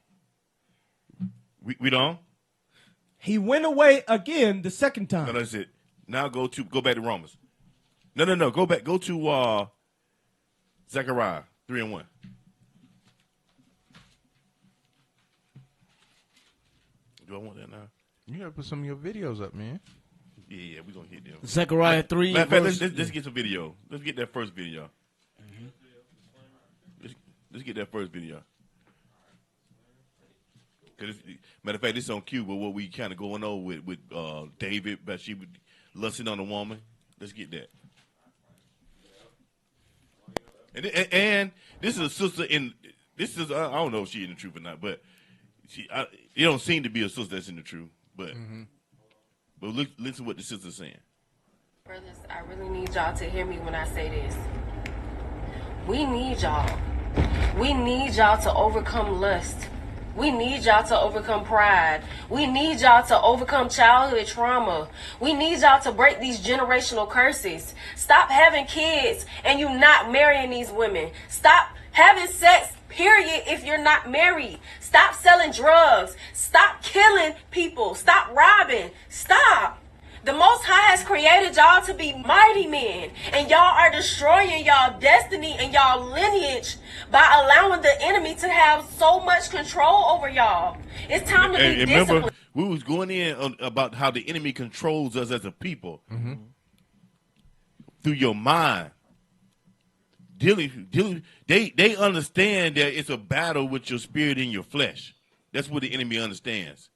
Read on. He went away again the second time. No, that's it. Now go back to Romans. No. Go back. Go to Zechariah 3:1. Do I want that now? You gotta put some of your videos up, man. Yeah, we're gonna hit them. Zechariah 3. Let's get some video. Let's get that first video. Let's get that first video. Matter of fact, this on cue, but what we kind of going on with David, but she lusting on a woman. Let's get that. And this is a sister in. This is I don't know if she's in the truth or not, but it don't seem to be a sister that's in the truth. But listen to what the sister's saying. Brothers, I really need y'all to hear me when I say this. We need y'all. We need y'all to overcome lust. We need y'all to overcome pride. We need y'all to overcome childhood trauma. We need y'all to break these generational curses. Stop having kids and you not marrying these women. Stop having sex, period, if you're not married. Stop selling drugs. Stop killing people. Stop robbing. Stop. The Most High has created y'all to be mighty men, and y'all are destroying y'all destiny and y'all lineage by allowing the enemy to have so much control over y'all. It's time to be disciplined. Remember, we was going in about how the enemy controls us as a people through your mind. They understand that it's a battle with your spirit and your flesh. That's what the enemy understands.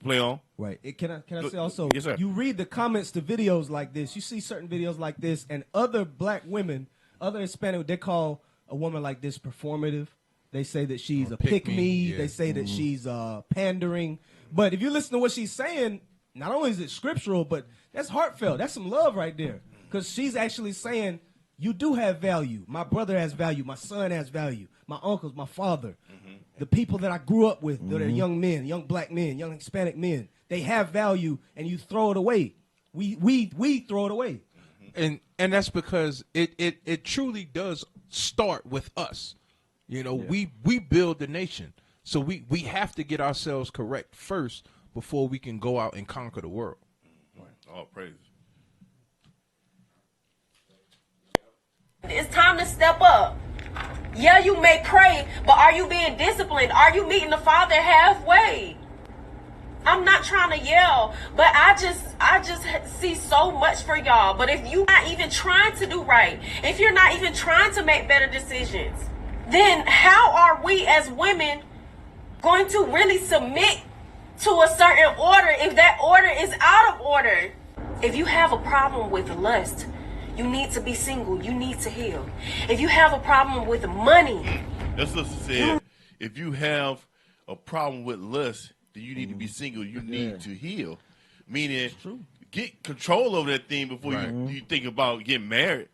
Play on. Right. Can I say also, yes, sir. You read the comments to videos like this, you see certain videos like this, and other black women, other Hispanic, they call a woman like this performative. They say that she's a pick-me. Yeah. They say that she's pandering. But if you listen to what she's saying, not only is it scriptural, but that's heartfelt. That's some love right there. Because she's actually saying, you do have value. My brother has value. My son has value. My uncles, my father. The people that I grew up with, they're young men, young black men, young Hispanic men. They have value, and you throw it away. We throw it away. And that's because it truly does start with us. You know, we build the nation. So we have to get ourselves correct first before we can go out and conquer the world. All praise. It's time to step up. Yeah, you may pray, but are you being disciplined? Are you meeting the Father halfway? I'm not trying to yell, but I just see so much for y'all. But if you're not even trying to do right, if you're not even trying to make better decisions, then how are we as women going to really submit to a certain order if that order is out of order? If you have a problem with lust, you need to be single. You need to heal. If you have a problem with money. That's what she said. If you have a problem with lust, then you need to be single. You need to heal. Meaning, get control over that thing before you think about getting married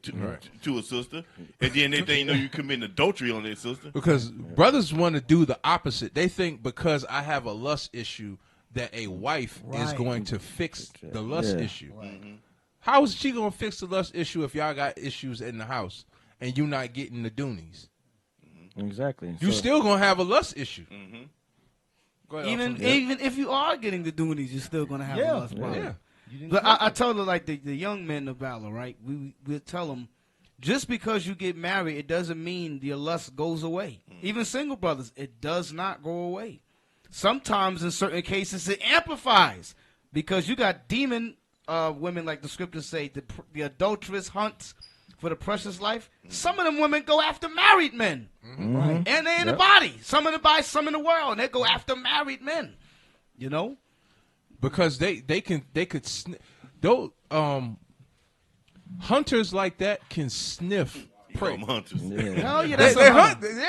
to a sister. And then they think, you committing adultery on their sister. Because brothers want to do the opposite. They think because I have a lust issue that a wife is going to fix the lust issue. How is she going to fix the lust issue if y'all got issues in the house and you not getting the doonies? Exactly. You still going to have a lust issue. Go ahead, Even if you are getting the doonies, you're still going to have a lust problem. But I told her, like, the young men of valor, right? We tell them, just because you get married, it doesn't mean your lust goes away. Even single brothers, it does not go away. Sometimes, in certain cases, it amplifies because you got demon women, like the scriptures say, the adulteress hunts for the precious life. Some of them women go after married men, and they're in the body. Some in the body, some in the world, and they go after married men. You know, because they could hunters like that can sniff prey. Hunters. Hell yeah,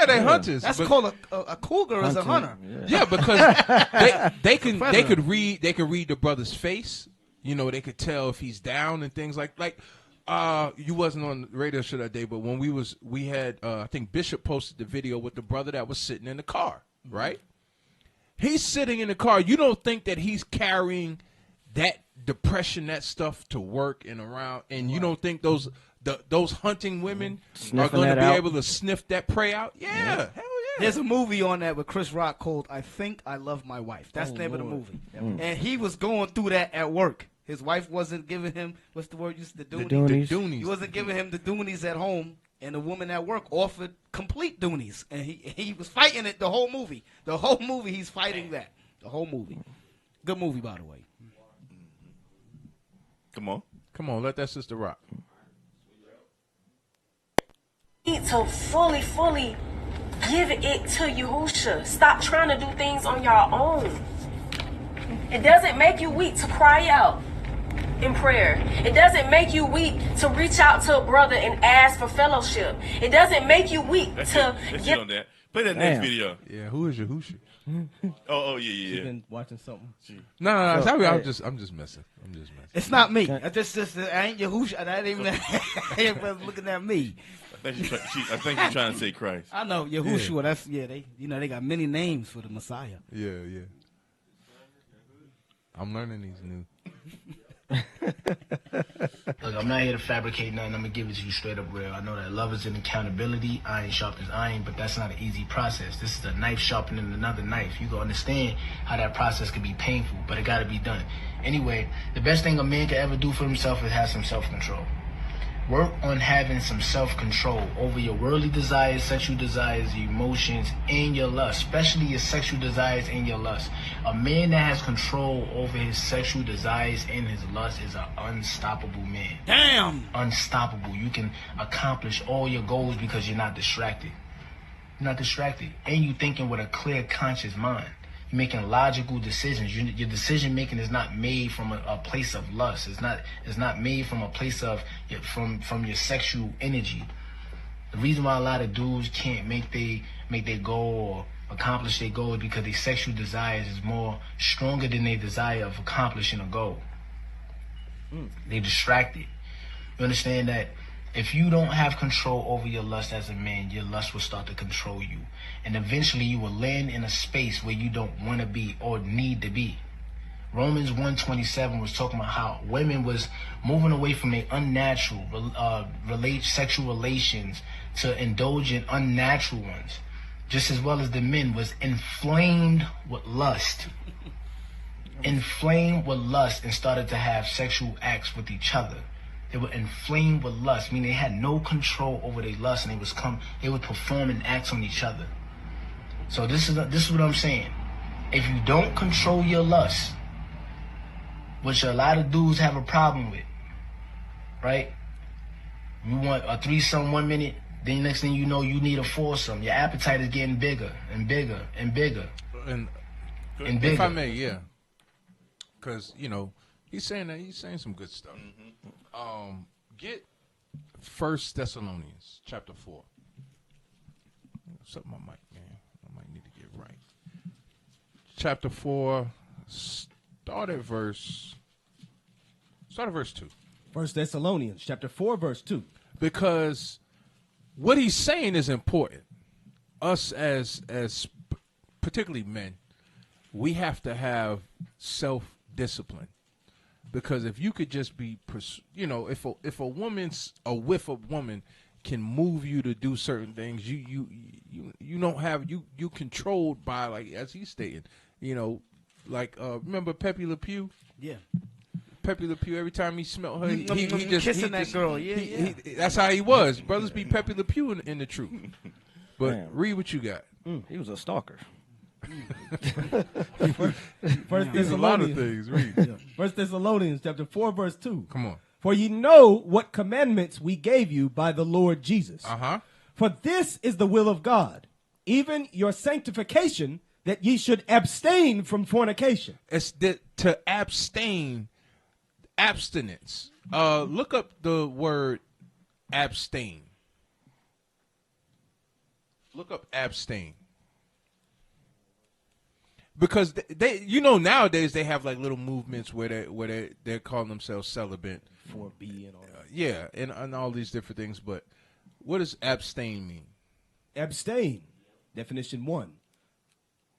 they hunters. That's called a cougar is a hunter. Yeah, because they could read the brother's face. You know, they could tell if he's down and things like you wasn't on the radio show that day, but when we had I think Bishop posted the video with the brother that was sitting in the car, right? He's sitting in the car. You don't think that he's carrying that depression, that stuff to work and around, and you don't think those hunting women are going to be able to sniff that prey out? Yeah, hell yeah. There's a movie on that with Chris Rock called I Think I Love My Wife. That's the name of the movie. And he was going through that at work. His wife wasn't giving him, what's the word? The doonies. The doonies. He wasn't giving him the doonies at home, and the woman at work offered complete doonies. And he was fighting it the whole movie. The whole movie, he's fighting that. The whole movie. Good movie, by the way. Come on, let that sister rock. Need to fully Give it to Yahusha. Stop trying to do things on your own. It doesn't make you weak to cry out in prayer. It doesn't make you weak to reach out to a brother and ask for fellowship. It doesn't make you weak to get on that. Play that next video. Yeah, who is Yahusha? Yeah. Been watching something. No. I'm just messing. It's not me. I ain't Yahusha. That ain't even. Everybody's looking at me. I think she's trying to say Christ. I know Yahushua. Yeah. That's they got many names for the Messiah. Yeah. I'm learning these new. Look, I'm not here to fabricate nothing. I'm gonna give it to you straight up real. I know that love is an accountability. Iron sharpens iron, but that's not an easy process. This is a knife sharpening another knife. You can understand how that process can be painful, but it gotta be done. Anyway, the best thing a man can ever do for himself is have some self-control. Work on having some self-control over your worldly desires, sexual desires, your emotions, and your lust, especially your sexual desires and your lust. A man that has control over his sexual desires and his lust is an unstoppable man. Damn! Unstoppable. You can accomplish all your goals because you're not distracted. You're not distracted. And you're thinking with a clear, conscious mind. You're making logical decisions. Your decision making is not made from a place of lust. It's not made from a place of from your sexual energy. The reason why a lot of dudes can't make their goal or accomplish their goal is because their sexual desires is more stronger than their desire of accomplishing a goal. They're distracted. You understand that if you don't have control over your lust as a man, your lust will start to control you. And eventually you will land in a space where you don't want to be or need to be. Romans 1:27 was talking about how women was moving away from their unnatural sexual relations to indulge in unnatural ones, just as well as the men was inflamed with lust. Inflamed with lust and started to have sexual acts with each other. They were inflamed with lust, meaning they had no control over their lust, and they would perform and acts on each other. So this is what I'm saying. If you don't control your lust, which a lot of dudes have a problem with, right? You want a threesome 1 minute, then next thing you know, you need a foursome. Your appetite is getting bigger and bigger and bigger And and bigger. if I may, yeah, because he's saying some good stuff. Get 1 Thessalonians chapter 4. Something my mic, man. I might need to get right. Chapter 4, start at verse 2. 1 Thessalonians chapter 4, verse 2. Because what he's saying is important. Us as particularly men, we have to have self-discipline. Because if you could just be, if a whiff of woman can move you to do certain things, you don't have you controlled by, like as he's stating, remember Pepe Le Pew? Yeah. Pepe Le Pew, every time he smelled her, he just kissing that girl. Yeah. That's how he was. Brothers be Pepe Le Pew in the truth. But Man. read what you got. He was a stalker. First There's a lot of Thessalonians, things. Read. 1 Thessalonians chapter 4, verse 2. Come on. For ye know what commandments we gave you by the Lord Jesus. Uh-huh. For this is the will of God, even your sanctification, that ye should abstain from fornication. It's to abstain, abstinence. Look up the word abstain. Look up abstain. Because they nowadays they have like little movements where they're calling themselves celibate. 4B and all that. Yeah, and all these different things. But what does abstain mean? Abstain, definition 1.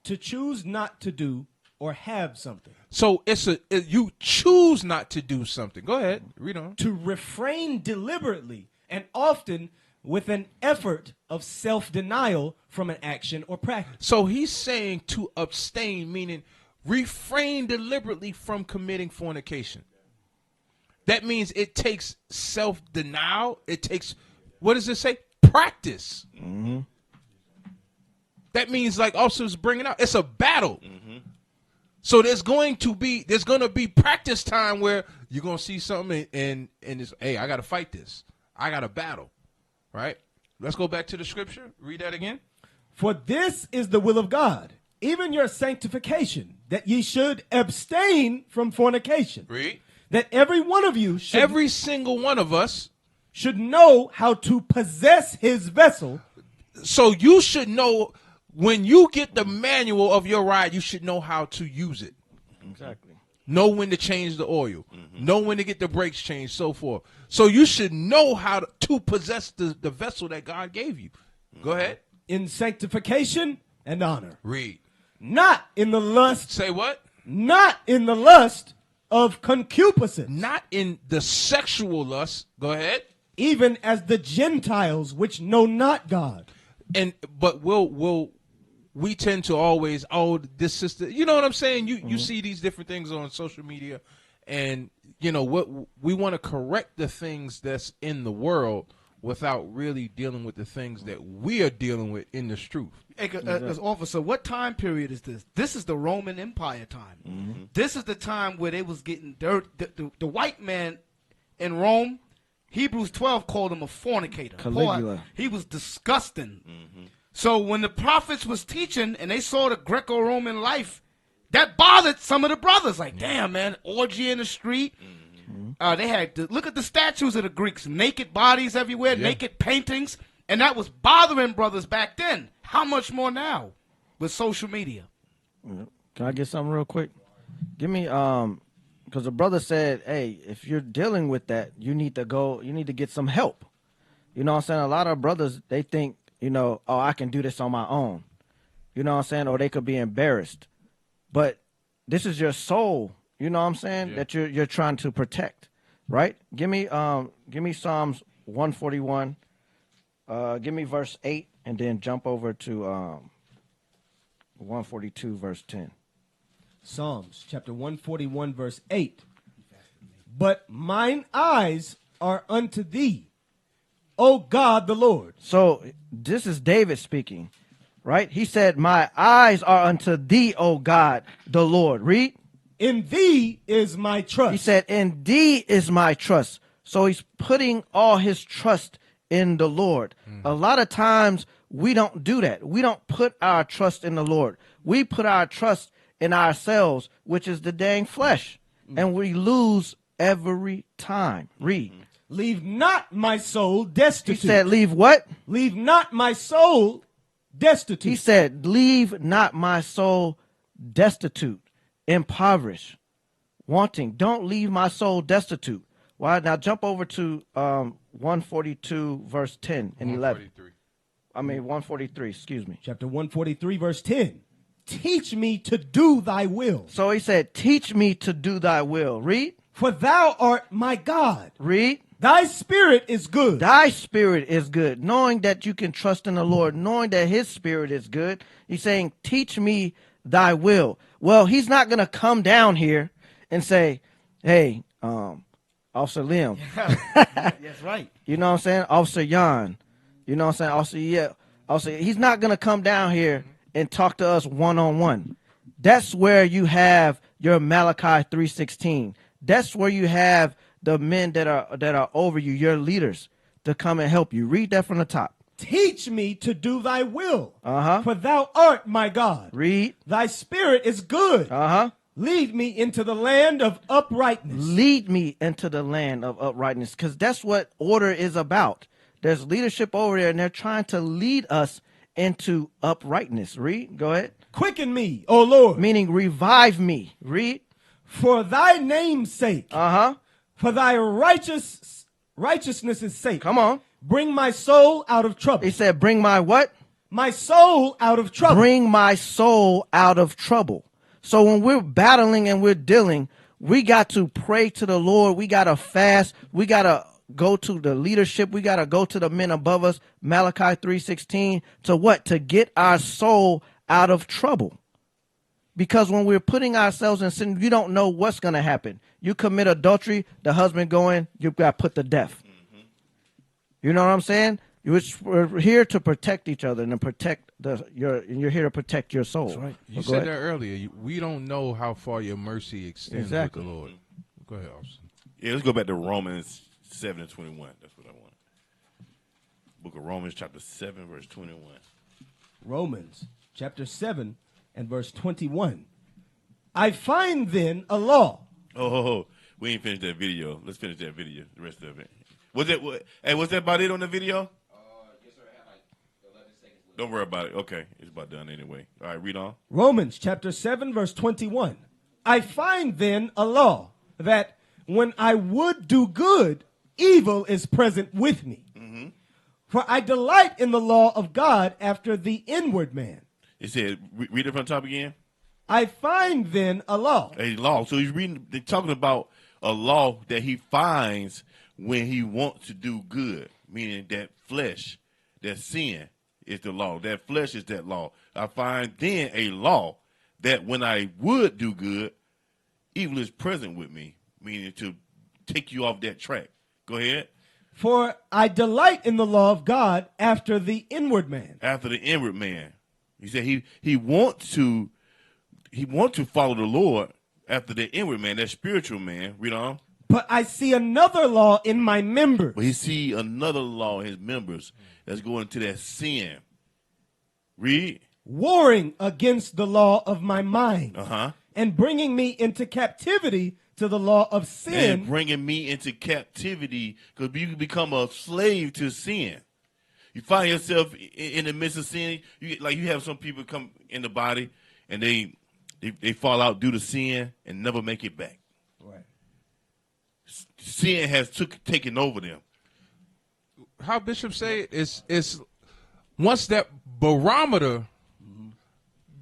To choose not to do or have something. So you choose not to do something. Go ahead, read on. To refrain deliberately and often with an effort of self-denial from an action or practice. So he's saying to abstain, meaning refrain deliberately from committing fornication. That means it takes self-denial. It takes, what does it say? Practice. Mm-hmm. That means, like also is bringing out, it's a battle. Mm-hmm. So there's going to be practice time where you're going to see something and it's, hey, I got to fight this. I got to battle. Right? Let's go back to the scripture. Read that again. For this is the will of God, even your sanctification, that ye should abstain from fornication. Read. That every one of you should, Every single one of us. should know how to possess his vessel. So you should know, when you get the manual of your ride, you should know how to use it. Exactly. Know when to change the oil. Know when to get the brakes changed, so forth. So you should know how to possess the vessel that God gave you. Go ahead. In sanctification and honor. Read. Not in the lust. Say what? Not in the lust of concupiscence. Not in the sexual lust. Go ahead. Even as the Gentiles which know not God. But we tend to always, this sister, you know what I'm saying? You see these different things on social media, and what we want to correct the things that's in the world without really dealing with the things that we are dealing with in this truth. Hey, officer, what time period is this? This is the Roman Empire time. This is the time where they was getting dirt. The white man in Rome, Hebrews 12 called him a fornicator. Caligula. Boy, he was disgusting. So when the prophets was teaching and they saw the Greco-Roman life, that bothered some of the brothers. Like, damn, man, orgy in the street. They had look at the statues of the Greeks, naked bodies everywhere, naked paintings, and that was bothering brothers back then. How much more now with social media? Can I get something real quick? Give me because the brother said, hey, if you're dealing with that, you need to get some help. You know what I'm saying? A lot of brothers, they think, oh, I can do this on my own. You know what I'm saying? Or they could be embarrassed. But this is your soul, you know what I'm saying, that you're trying to protect, right? Give me Psalms 141. Give me verse 8 and then jump over to 142 verse 10. Psalms chapter 141 verse 8. But mine eyes are unto thee, O God the Lord. So this is David speaking, right? He said, my eyes are unto thee, O God the Lord. Read. In thee is my trust. He said, in thee is my trust. So he's putting all his trust in the Lord. A lot of times we don't do that. We don't put our trust in the Lord. We put our trust in ourselves, which is the dang flesh. And we lose every time. Read. Leave not my soul destitute. He said, leave what? Leave not my soul destitute. He said, leave not my soul destitute, impoverished, wanting. Don't leave my soul destitute. Why? Now jump over to 142 verse 10 and 11. 143, excuse me. Chapter 143 verse 10. Teach me to do thy will. So he said, teach me to do thy will. Read. For thou art my God. Read. Thy spirit is good. Thy spirit is good. Knowing that you can trust in the Lord, knowing that his spirit is good. He's saying, teach me thy will. Well, he's not going to come down here and say, hey, Officer Lim. That's right. You know what I'm saying? Officer Jan. You know what I'm saying? Officer, he's not going to come down here and talk to us one-on-one. That's where you have your Malachi 3:16. That's where you have the men that are over you, your leaders, to come and help you. Read that from the top. Teach me to do thy will. Uh-huh. For thou art my God. Read. Thy spirit is good. Uh-huh. Lead me into the land of uprightness. Lead me into the land of uprightness, because that's what order is about. There's leadership over there, and they're trying to lead us into uprightness. Read. Go ahead. Quicken me, O Lord. Meaning revive me. Read. For thy name's sake. Uh-huh. For thy righteousness' sake. Come on. Bring my soul out of trouble. He said, bring my what? My soul out of trouble. Bring my soul out of trouble. So when we're battling and we're dealing, we got to pray to the Lord. We got to fast. We got to go to the leadership. We got to go to the men above us. Malachi 3:16. To what? To get our soul out of trouble. Because when we're putting ourselves in sin, you don't know what's going to happen. You commit adultery, the husband going, you've got put to death. You know what I'm saying? We're here to protect each other and to protect you're here to protect your soul. That's right. You said that earlier. We don't know how far your mercy extends with the Lord. Go ahead, officer. Yeah, let's go back to Romans 7:21. That's what I want. Book of Romans, chapter 7, verse 21. Romans chapter 7 and verse 21. I find then a law. Oh, we ain't finished that video. Let's finish that video, the rest of it. Was that about it on the video? Yes, sir. I have like 11 seconds left. Don't worry about it. Okay, it's about done anyway. All right, read on. Romans chapter 7 verse 21. I find then a law that when I would do good, evil is present with me. Mm-hmm. For I delight in the law of God after the inward man. It said, read it from the top again. I find then a law. A law. So they're talking about a law that he finds when he wants to do good, meaning that flesh, that sin is the law. That flesh is that law. I find then a law that when I would do good, evil is present with me, meaning to take you off that track. Go ahead. For I delight in the law of God after the inward man. After the inward man. He said he wants to follow the Lord after the inward man, that spiritual man. Read on. But I see another law in my members. But he see another law in his members that's going to that sin. Read. Warring against the law of my mind. Uh-huh. And bringing me into captivity to the law of sin. And bringing me into captivity, because you become a slave to sin. You find yourself in the midst of sin. You have some people come in the body and they fall out due to sin and never make it back. Right. Sin has taken over them. How Bishop say it's once that barometer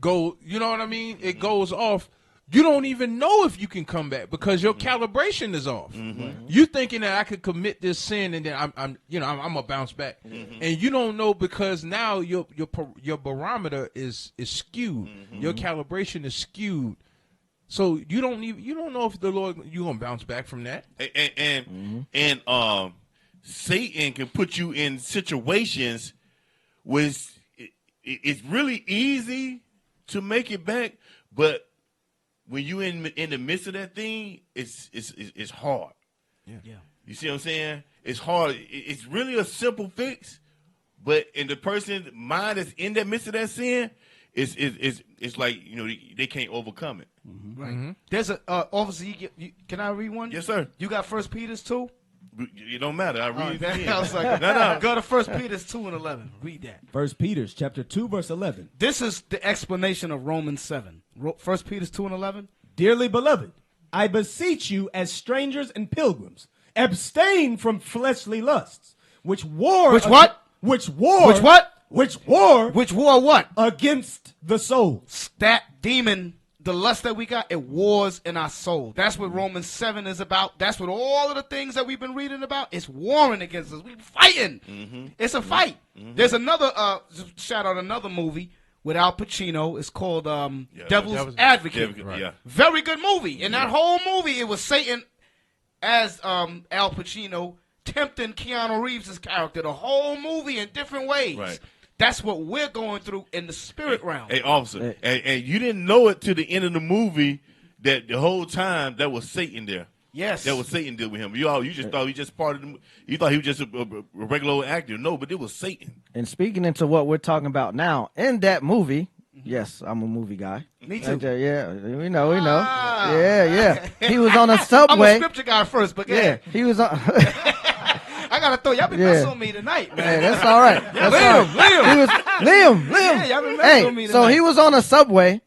go, you know what I mean? It goes off. You don't even know if you can come back because your calibration is off. Mm-hmm. You thinking that I could commit this sin and then I'm gonna bounce back, and you don't know because now your barometer is skewed. Your calibration is skewed, so you don't know if the Lord you gonna bounce back from that. And Satan can put you in situations where it's really easy to make it back, but when you in the midst of that thing, it's hard. Yeah. You see what I'm saying? It's hard. It's really a simple fix, but in the person's mind that's in the midst of that sin, it's like they can't overcome it. Mm-hmm. Right. There's a officer. Can I read one? Yes, sir. You got 1 Peter's 2. It don't matter. I read it. I was like, no. Go to 1 Peter's 2 and 11. Read that. 1 Peter's chapter 2 verse 11. This is the explanation of Romans 7. 1 Peter's 2 and 11. Dearly beloved, I beseech you as strangers and pilgrims, abstain from fleshly lusts, which war. Which what? Which war. Which what? Which war. Which war what? Against the soul. That demon, the lust that we got, it wars in our soul. That's what Romans 7 is about. That's what all of the things that we've been reading about. It's warring against us. We're fighting. Mm-hmm. It's a fight. Mm-hmm. There's another, shout out another movie with Al Pacino. It's called Devil's Advocate. Right. Yeah. Very good movie. In that whole movie, it was Satan as Al Pacino tempting Keanu Reeves' character the whole movie in different ways. Right. That's what we're going through in the spirit realm. Hey, officer, and you didn't know it to the end of the movie that the whole time that was Satan there. Yes. That was Satan dealing with him. You just thought he just part of the. You thought he was just a regular old actor. No, but it was Satan. And speaking into what we're talking about now, in that movie, yes, I'm a movie guy. Me too. Yeah, we know. Yeah. He was on a subway. I'm a scripture guy first, but he was on. I gotta throw y'all been messing on me tonight, man. Hey, that's all right. Liam. Yeah, y'all been messing on me tonight. So he was on a subway,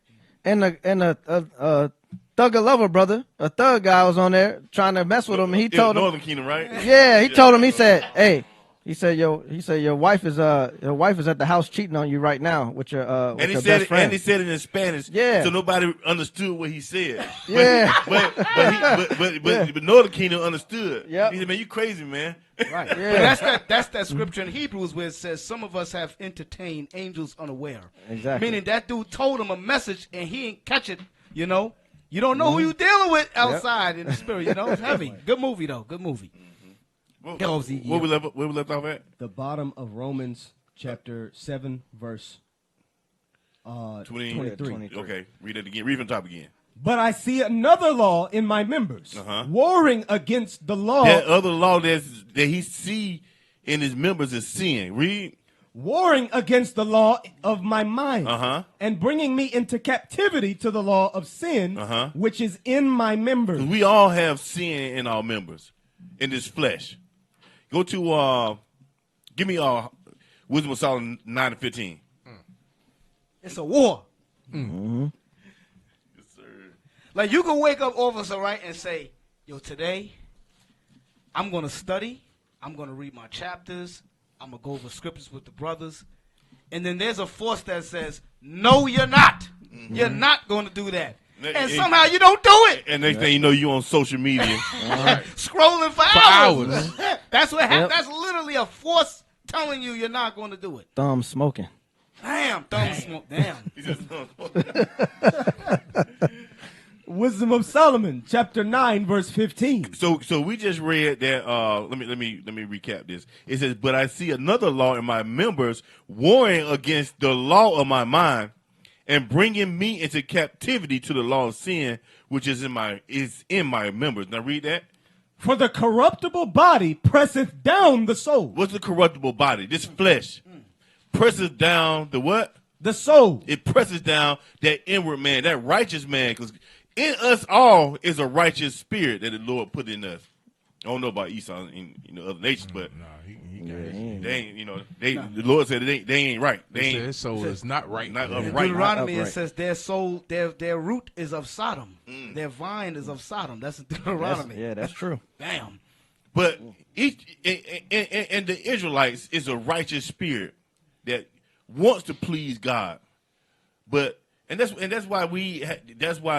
and a Thugger Lover brother, a thug guy was on there trying to mess with him. And he told him, Northern Kingdom, right? Yeah, he told him. He said, "Hey." He said, your wife is at the house cheating on you right now with your best friend. And he said it in Spanish. Yeah. So nobody understood what he said. Yeah. But Northern Kingdom understood. Yeah. He said, "Man, you crazy, man." Right. Yeah. But that's that scripture in Hebrews where it says some of us have entertained angels unaware. Exactly. Meaning that dude told him a message and he ain't catch it. You know, you don't know who you dealing with outside in the spirit. You know, it's heavy. Good movie though. Good movie. Where we left off at? The bottom of Romans chapter 7 verse 23. Okay, read it again. Read from the top again. But I see another law in my members, warring against the law. That other law that he see in his members is sin. Read. warring against the law of my mind, and bringing me into captivity to the law of sin, which is in my members. We all have sin in our members, in this flesh. Go to, give me Wisdom of Solomon 9:15. It's a war. Yes, sir. Like you can wake up, officer, right, and say, yo, today I'm going to study. I'm going to read my chapters. I'm going to go over scriptures with the brothers. And then there's a force that says, no, you're not. You're not going to do that. And somehow you don't do it. And next thing you know, you on social media. Scrolling for hours. That's what happens. That's literally a force telling you you're not going to do it. Thumb smoking. Damn, thumb smoke. Damn. Wisdom of Solomon, chapter 9, verse 15. So we just read that. Let me recap this. It says, "But I see another law in my members, warring against the law of my mind, and bringing me into captivity to the law of sin, which is in my members." Now read that. For the corruptible body presseth down the soul. What's the corruptible body? This flesh presses down the what? The soul. It presses down that inward man, that righteous man, because in us all is a righteous spirit that the Lord put in us. I don't know about Esau and other nations, but the Lord said they ain't right. His soul is not right. Not In upright. Deuteronomy, it says their soul, their root is of Sodom. Their vine is of Sodom. That's in Deuteronomy. That's true. Damn. But each and the Israelites is a righteous spirit that wants to please God, and that's why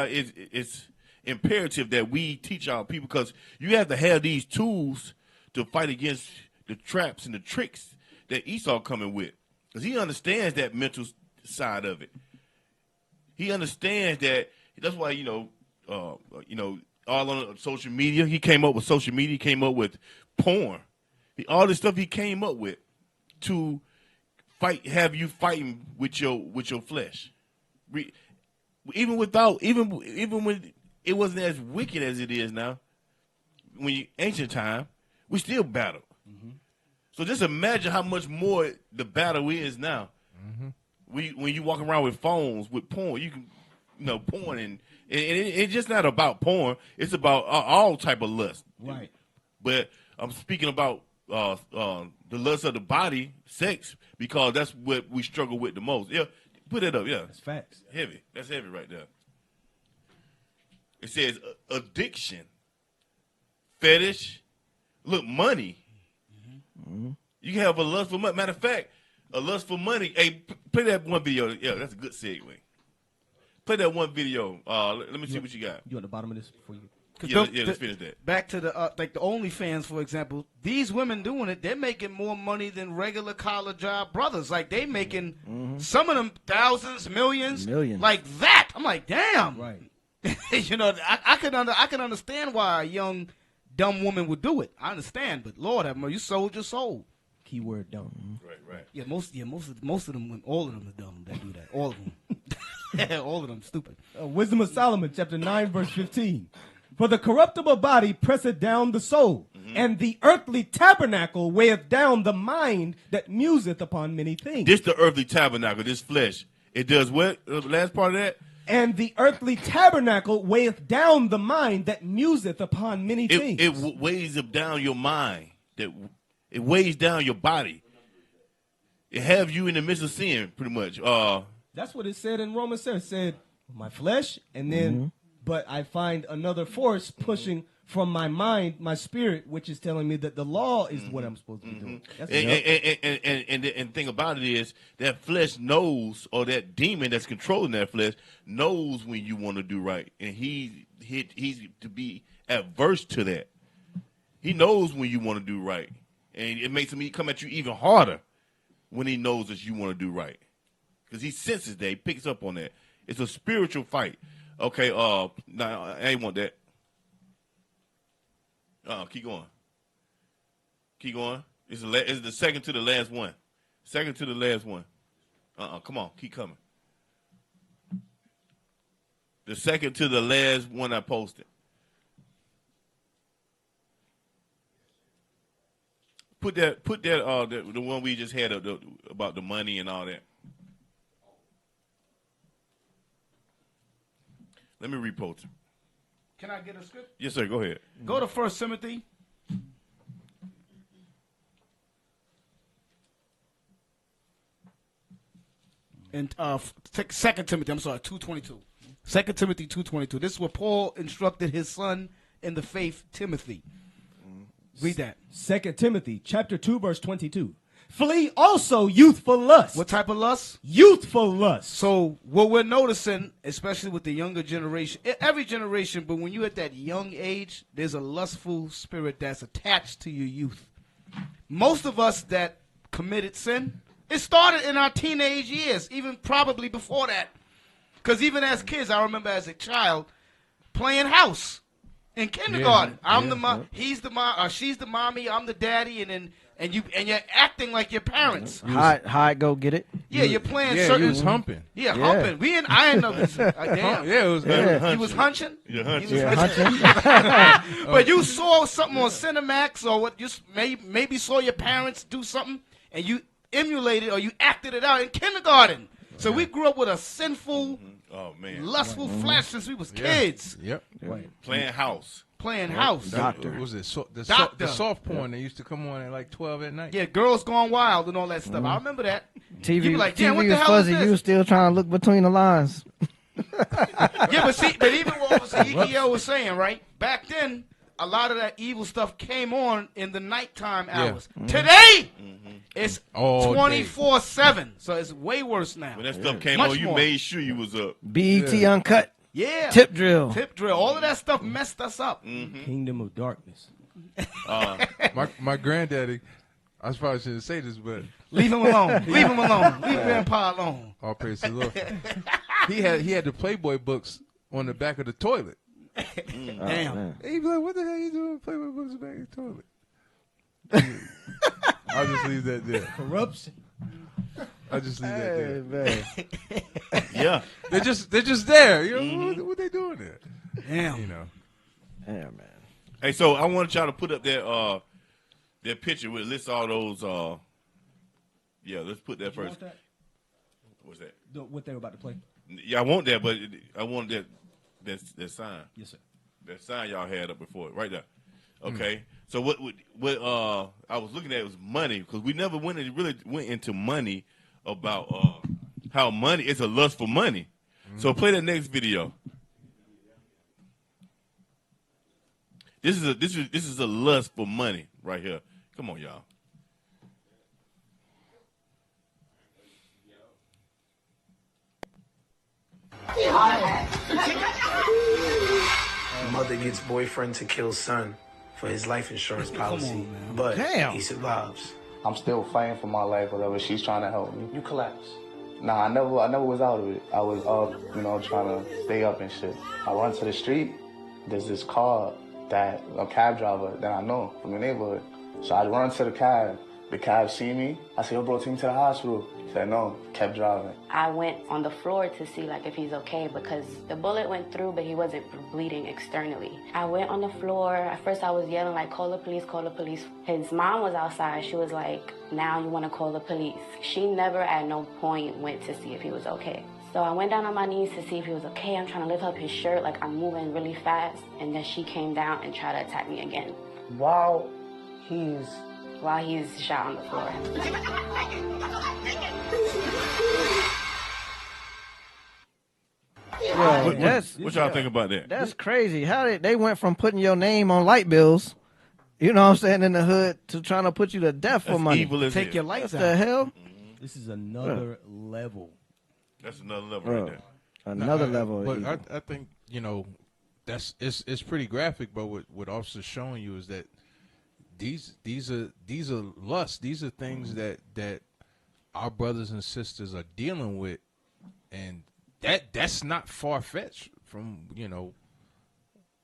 it's imperative that we teach our people, because you have to have these tools to fight against the traps and the tricks that Esau coming with, because he understands that mental side of it. He understands that. That's why all on social media. He came up with social media. He came up with porn. All this stuff he came up with to have you fighting with your flesh. Even when it wasn't as wicked as it is now, ancient time, we still battle. So just imagine how much more the battle is now. When you walk around with phones with porn, you can, porn, and it's just not about porn. It's about all type of lust. Right. But I'm speaking about the lust of the body, sex, because that's what we struggle with the most. Yeah, put it up. Yeah, that's facts. Heavy. That's heavy right there. It says addiction, fetish, money. You can have a lust for money. Matter of fact, a lust for money. Hey, play that one video. Yeah, that's a good segue. Play that one video. Let me see what you got. You on the bottom of this before you? Let's finish that. Back to the the OnlyFans, for example. These women doing it, they're making more money than regular collar job brothers. Like they making some of them thousands, millions, like that. I'm like, damn. Right. I can understand why a young dumb woman would do it. I understand, but Lord have mercy, you sold your soul. Keyword dumb. Right. Yeah, most of them, all of them are dumb that do that. All of them. All of them stupid. Wisdom of Solomon, chapter 9, verse 15. For the corruptible body presseth down the soul, and the earthly tabernacle weigheth down the mind that museth upon many things. This the earthly tabernacle, this flesh. It does what? The last part of that? And the earthly tabernacle weigheth down the mind that museth upon many things. It weighs down your mind. It weighs down your body. It have you in the midst of sin, pretty much. That's what it said in Romans 7. It said, my flesh, and then, but I find another force pushing from my mind, my spirit, which is telling me that the law is what I'm supposed to be doing. And the thing about it is that flesh knows, or that demon that's controlling that flesh knows when you want to do right, and he's to be adverse to that. He knows when you want to do right, and it makes him come at you even harder when he knows that you want to do right, because he senses that, he picks up on that. It's a spiritual fight. Okay, now I ain't want that. Keep going. Keep going. It's the second to the last one. Second to the last one. Come on, keep coming. The second to the last one I posted. Put that the one we just had about the money and all that. Let me repost it. Can I get a script? Yes, sir. Go ahead. Go to 1 Timothy. And 2 Timothy, I'm sorry, 2:22. 2 Timothy 2:22. This is what Paul instructed his son in the faith, Timothy. Read that. 2 Timothy chapter 2, verse 22. Flee also youthful lust. What type of lust? Youthful lust. So what we're noticing, especially with the younger generation, every generation, but when you're at that young age, there's a lustful spirit that's attached to your youth. Most of us that committed sin, it started in our teenage years, even probably before that. Because even as kids, I remember as a child playing house in kindergarten. He's the mom, she's the mommy, I'm the daddy, and you're acting like your parents. Hide, go get it. Yeah, you're playing Yeah, certain. you was humping. Yeah, humping. I didn't know this. Damn. Yeah, it was. He was hunching. You're hunching. He was hunching. But you saw something on Cinemax or what? You maybe saw your parents do something, and you emulated or you acted it out in kindergarten. So we grew up with a sinful, lustful flesh since we was kids. Yep. Playing house. Playing house. Doctor. Was it the soft porn that used to come on at like 12 at night? Yeah, Girls Gone Wild and all that stuff. I remember that. TV, you be like, TV what the was hell fuzzy. is this? You was still trying to look between the lines. Yeah, but even what Ezekiel was saying, right? Back then, a lot of that evil stuff came on in the nighttime hours. Today, it's 24/7, so it's way worse now. When that stuff came on, you made sure you was up. BET Uncut. Yeah. Tip drill. All of that stuff messed us up. Kingdom of darkness. My granddaddy, I probably shouldn't say this, but leave him alone. Leave him alone. Leave Grandpa alone. All praise to the Lord. He had the Playboy books on the back of the toilet. Damn. He'd be like, "What the hell you doing? Playboy books in the back of the toilet?" I'll just leave that there. Corruption. I'll just leave that there. Yeah, they're just there. You know what they doing there? Damn. You know. Yeah, man. Hey, so I want y'all to put up that picture with list all those. Let's put that first. That? What's that? What they were about to play. Yeah, I want that, but I want that sign. Yes, sir. That sign y'all had up before, right there. Okay. So what I was looking at was money, because we never really went into money about how money is a lust for money. So play that next video. This is a lust for money right here. Come on, y'all. Mother gets boyfriend to kill son for his life insurance policy, but he survives. I'm still fighting for my life, whatever. She's trying to help me. You collapse. Nah, I never was out of it. I was up, trying to stay up and shit. I run to the street. There's this car a cab driver that I know from the neighborhood. So I run to the cab. The cab see me. I said, "Yo, bro, take me to the hospital." He said no, kept driving. I went on the floor to see if he's okay, because the bullet went through, but he wasn't bleeding externally. I went on the floor. At first I was yelling call the police, call the police. His mom was outside. She was like, "Now you want to call the police." She never at no point went to see if he was okay. So I went down on my knees to see if he was okay. I'm trying to lift up his shirt, I'm moving really fast. And then she came down and tried to attack me again. While he's shot on the floor. What y'all think about that? That's crazy. How they went from putting your name on light bills, you know what I'm saying, in the hood, to trying to put you to death for money. Evil as Take hell. your lights What out. the hell? This is another level. That's another level right there. Another level. of But evil. I think it's pretty graphic. But what officers showing you is that these are lusts. These are things that our brothers and sisters are dealing with, and that's not far fetched from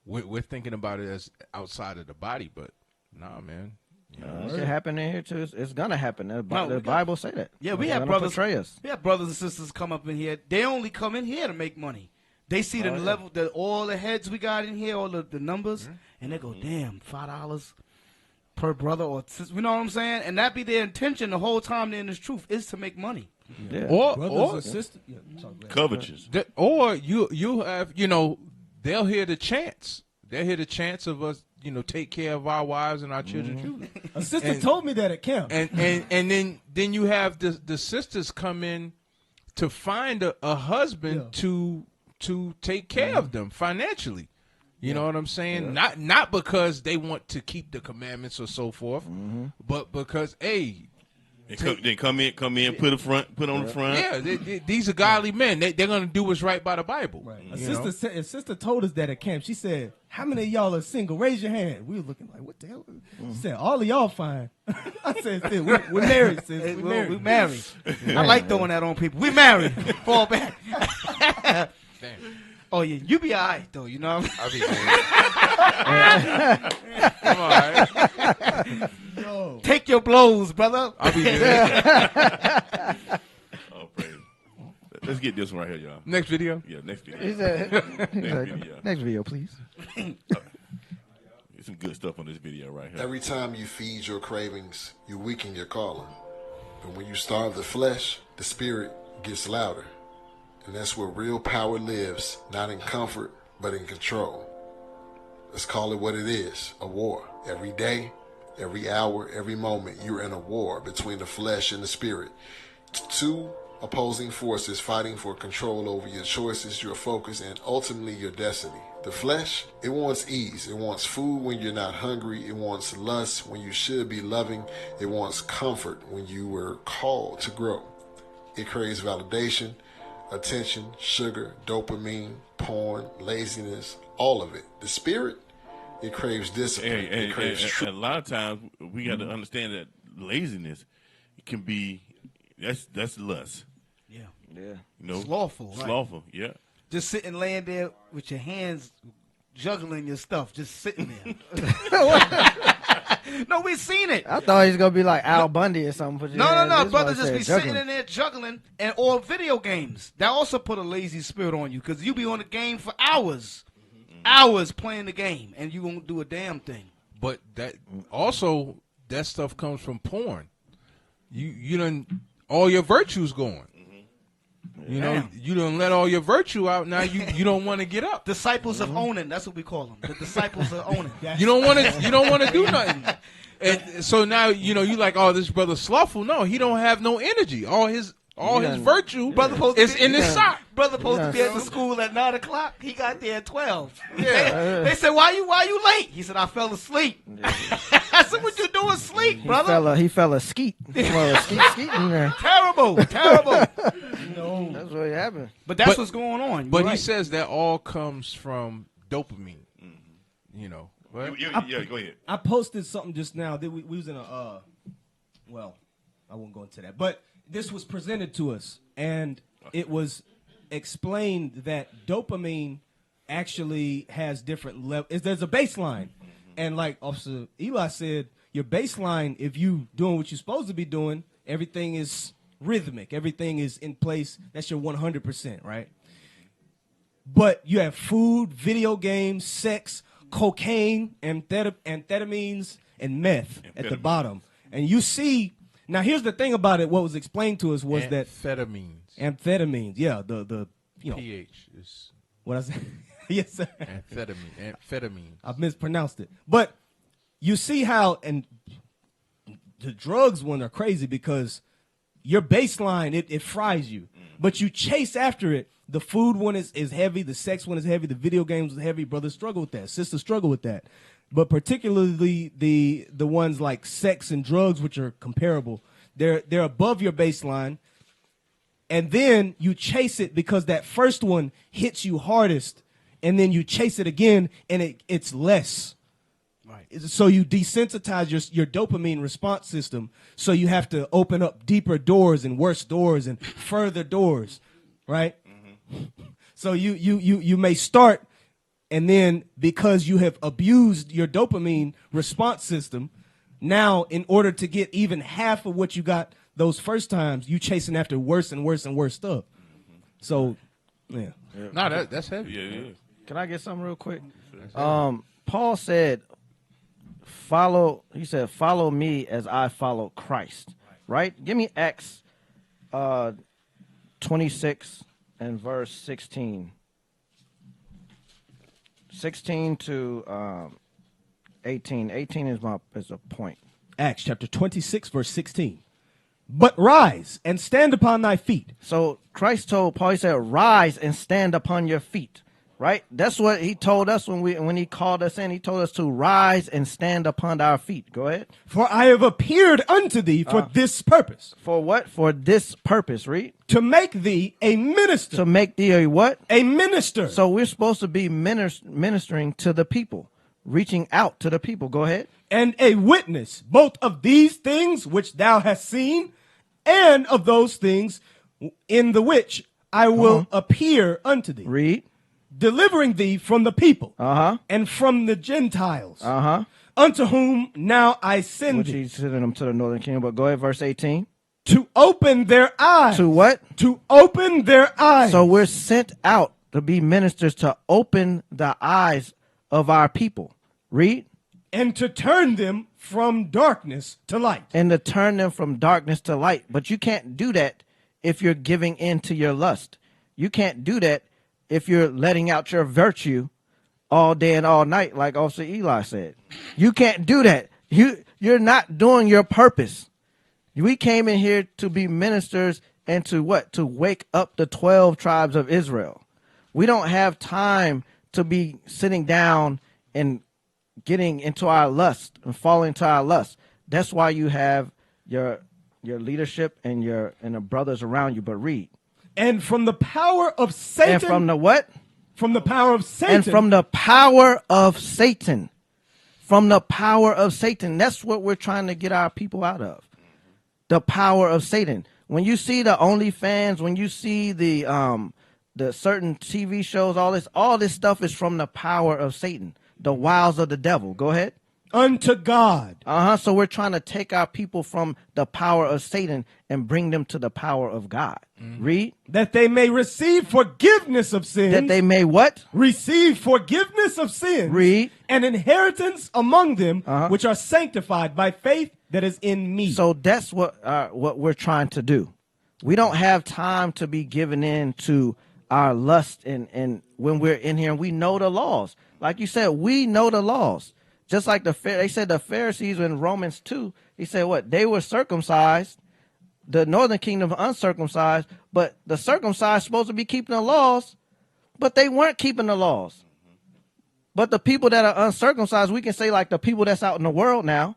we're thinking about it as outside of the body, but nah, man. It can happen in here too. It's gonna happen. The Bible say that. Yeah, we They're have gonna brothers. portray us. We have brothers and sisters come up in here. They only come in here to make money. They see the level, all the heads we got in here, all the numbers, and they go, "Damn, $5 per brother or sister. You know what I'm saying? And that be their intention the whole time they're in this truth is to make money. Yeah. Brothers Or and sisters. Covetous. Or you have, they'll hear the chants. They'll hear the chants of us, take care of our wives and our children. A sister told me that at camp. And then you have the sisters come in to find a husband to take care of them financially. You know what I'm saying? Yeah. Not because they want to keep the commandments or so forth, but because they come in, put on the front. Yeah, these are godly men. They're going to do what's right by the Bible. Right. A sister told us that at camp. She said, "How many of y'all are single? Raise your hand." We were looking like, "What the hell?" She said, "All of y'all fine." I said, "We're married, sis. We married. I like throwing that on people. We married. Fall back. Damn. Oh yeah, you be all right though. You know what I'll be good. Come on. Yo. Take your blows, brother. I'll be good. Oh, praise. Let's get this one right here, y'all. Next video? Yeah, next video. Next video, please. There's some good stuff on this video right here. Every time you feed your cravings, you weaken your calling. But when you starve the flesh, the spirit gets louder. And that's where real power lives, not in comfort, but in control. Let's call it what it is, a war. Every day, every hour, every moment, you're in a war between the flesh and the spirit. Two opposing forces fighting for control over your choices, your focus, and ultimately your destiny. The flesh, it wants ease. It wants food when you're not hungry. It wants lust when you should be loving. It wants comfort when you were called to grow. It craves validation, attention, sugar, dopamine, porn, laziness, all of it. The spirit, it craves discipline. It craves truth. A lot of times we got to understand that laziness can be that's lust. Yeah. Slothful. Slothful. Right? Yeah. Just sitting, laying there with your hands juggling your stuff, just sitting there. No, we've seen it. I thought he was gonna be like Al Bundy or something. No, brother, just be sitting in there juggling, or video games. That also put a lazy spirit on you because you be on the game for hours, playing the game, and you won't do a damn thing. But that stuff comes from porn. You done all your virtues going. You done let all your virtue out. Now you don't want to get up. Disciples of owning. That's what we call them. The disciples of owning. You don't want to do nothing. And so now you like, oh, this brother slothful. No, he don't have no energy. All his virtue is in his sock. Brother supposed to be at the school at 9:00. He got there at 12. Yeah. They said, why you late? He said, I fell asleep. I said, what you doing sleep, brother? He fell a skeet. Skeet in there. Terrible. No, that's what happened. But that's what's going on. But he says that all comes from dopamine. Right? Yeah, go ahead. I posted something just now. That we was in a well, I won't go into that. But this was presented to us, and it was explained that dopamine actually has different levels. There's a baseline, and like Officer Eli said, your baseline, if you doing what you're supposed to be doing, everything is rhythmic, everything is in place. That's your 100%, right? But you have food, video games, sex, cocaine, amphetamines, and meth at the bottom, and you see. Now, here's the thing about it. What was explained to us was that amphetamines. Yeah, the pH is what I said. Yes, sir. Amphetamine. I've mispronounced it, but you see how and the drugs one are crazy because your baseline it fries you, but you chase after it. The food one is heavy. The sex one is heavy. The video games is heavy. Brothers struggle with that. Sisters struggle with that. But particularly the ones like sex and drugs, which are comparable, they're above your baseline, and then you chase it because that first one hits you hardest, and then you chase it again, and it's less. Right. So you desensitize your dopamine response system. So you have to open up deeper doors and worse doors and further doors, right? Mm-hmm. So you may start. And then because you have abused your dopamine response system, now in order to get even half of what you got those first times, you chasing after worse and worse and worse stuff. So, yeah. No, that's heavy. Yeah. Can I get something real quick? Paul said follow. He said, "Follow me as I follow Christ." Right? Give me Acts 26 and verse 16. 16 to 18. 18 is a point. Acts chapter 26, verse 16. But rise and stand upon thy feet. So Christ told Paul, he said, rise and stand upon your feet. Right? That's what he told us when he called us in. He told us to rise and stand upon our feet. Go ahead. For I have appeared unto thee for this purpose. For what? For this purpose. Read. To make thee a minister. To make thee a what? A minister. So we're supposed to be ministering to the people, reaching out to the people. Go ahead. And a witness, both of these things which thou hast seen, and of those things in the which I will appear unto thee. Read. Delivering thee from the people and from the Gentiles, unto whom now I send which thee. He's sending them to the northern kingdom. But go ahead, verse 18. To open their eyes. To what? To open their eyes. So we're sent out to be ministers to open the eyes of our people. Read. And to turn them from darkness to light. And to turn them from darkness to light. But you can't do that if you're giving in to your lust. You can't do that if you're letting out your virtue all day and all night, like Officer Eli said. You can't do that. You're not doing your purpose. We came in here to be ministers and to what? To wake up the 12 tribes of Israel. We don't have time to be sitting down and getting into our lust and falling into our lust. That's why you have your leadership and the brothers around you. But read. And from the power of Satan. And from the what? From the power of Satan. And from the power of Satan. From the power of Satan. That's what we're trying to get our people out of. The power of Satan. When you see the OnlyFans, when you see the certain TV shows, all this stuff is from the power of Satan. The wiles of the devil. Go ahead. Unto God. So we're trying to take our people from the power of Satan and bring them to the power of God. Read. That they may receive forgiveness of sins. That they may what? Receive forgiveness of sins. Read. An inheritance among them which are sanctified by faith that is in me. So that's what we're trying to do. We don't have time to be giving in to our lust and when we're in here and we know the laws. Like you said, we know the laws. Just like they said the Pharisees in Romans 2, he said what? They were circumcised, the northern kingdom uncircumcised, but the circumcised supposed to be keeping the laws, but they weren't keeping the laws. But the people that are uncircumcised, we can say like the people that's out in the world now,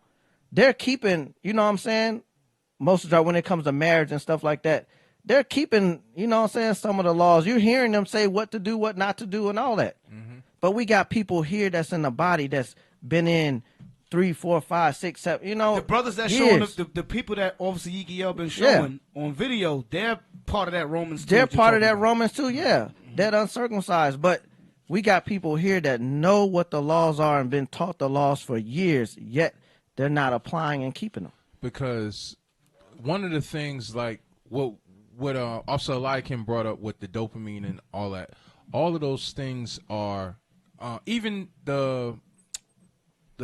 they're keeping, you know what I'm saying? Most of the time when it comes to marriage and stuff like that, they're keeping, you know what I'm saying, some of the laws. You're hearing them say what to do, what not to do, and all that. But we got people here that's in the body that's been in 3, 4, 5, 6, 7, you know. The brothers that years. showing the people that Officer Yiki been showing on video, they're part of that Romans 2. They're part of that Romans 2, yeah. That uncircumcised. But we got people here that know what the laws are and been taught the laws for years, yet they're not applying and keeping them. Because one of the things like what Officer Eliakim brought up with the dopamine and all that, all of those things are even the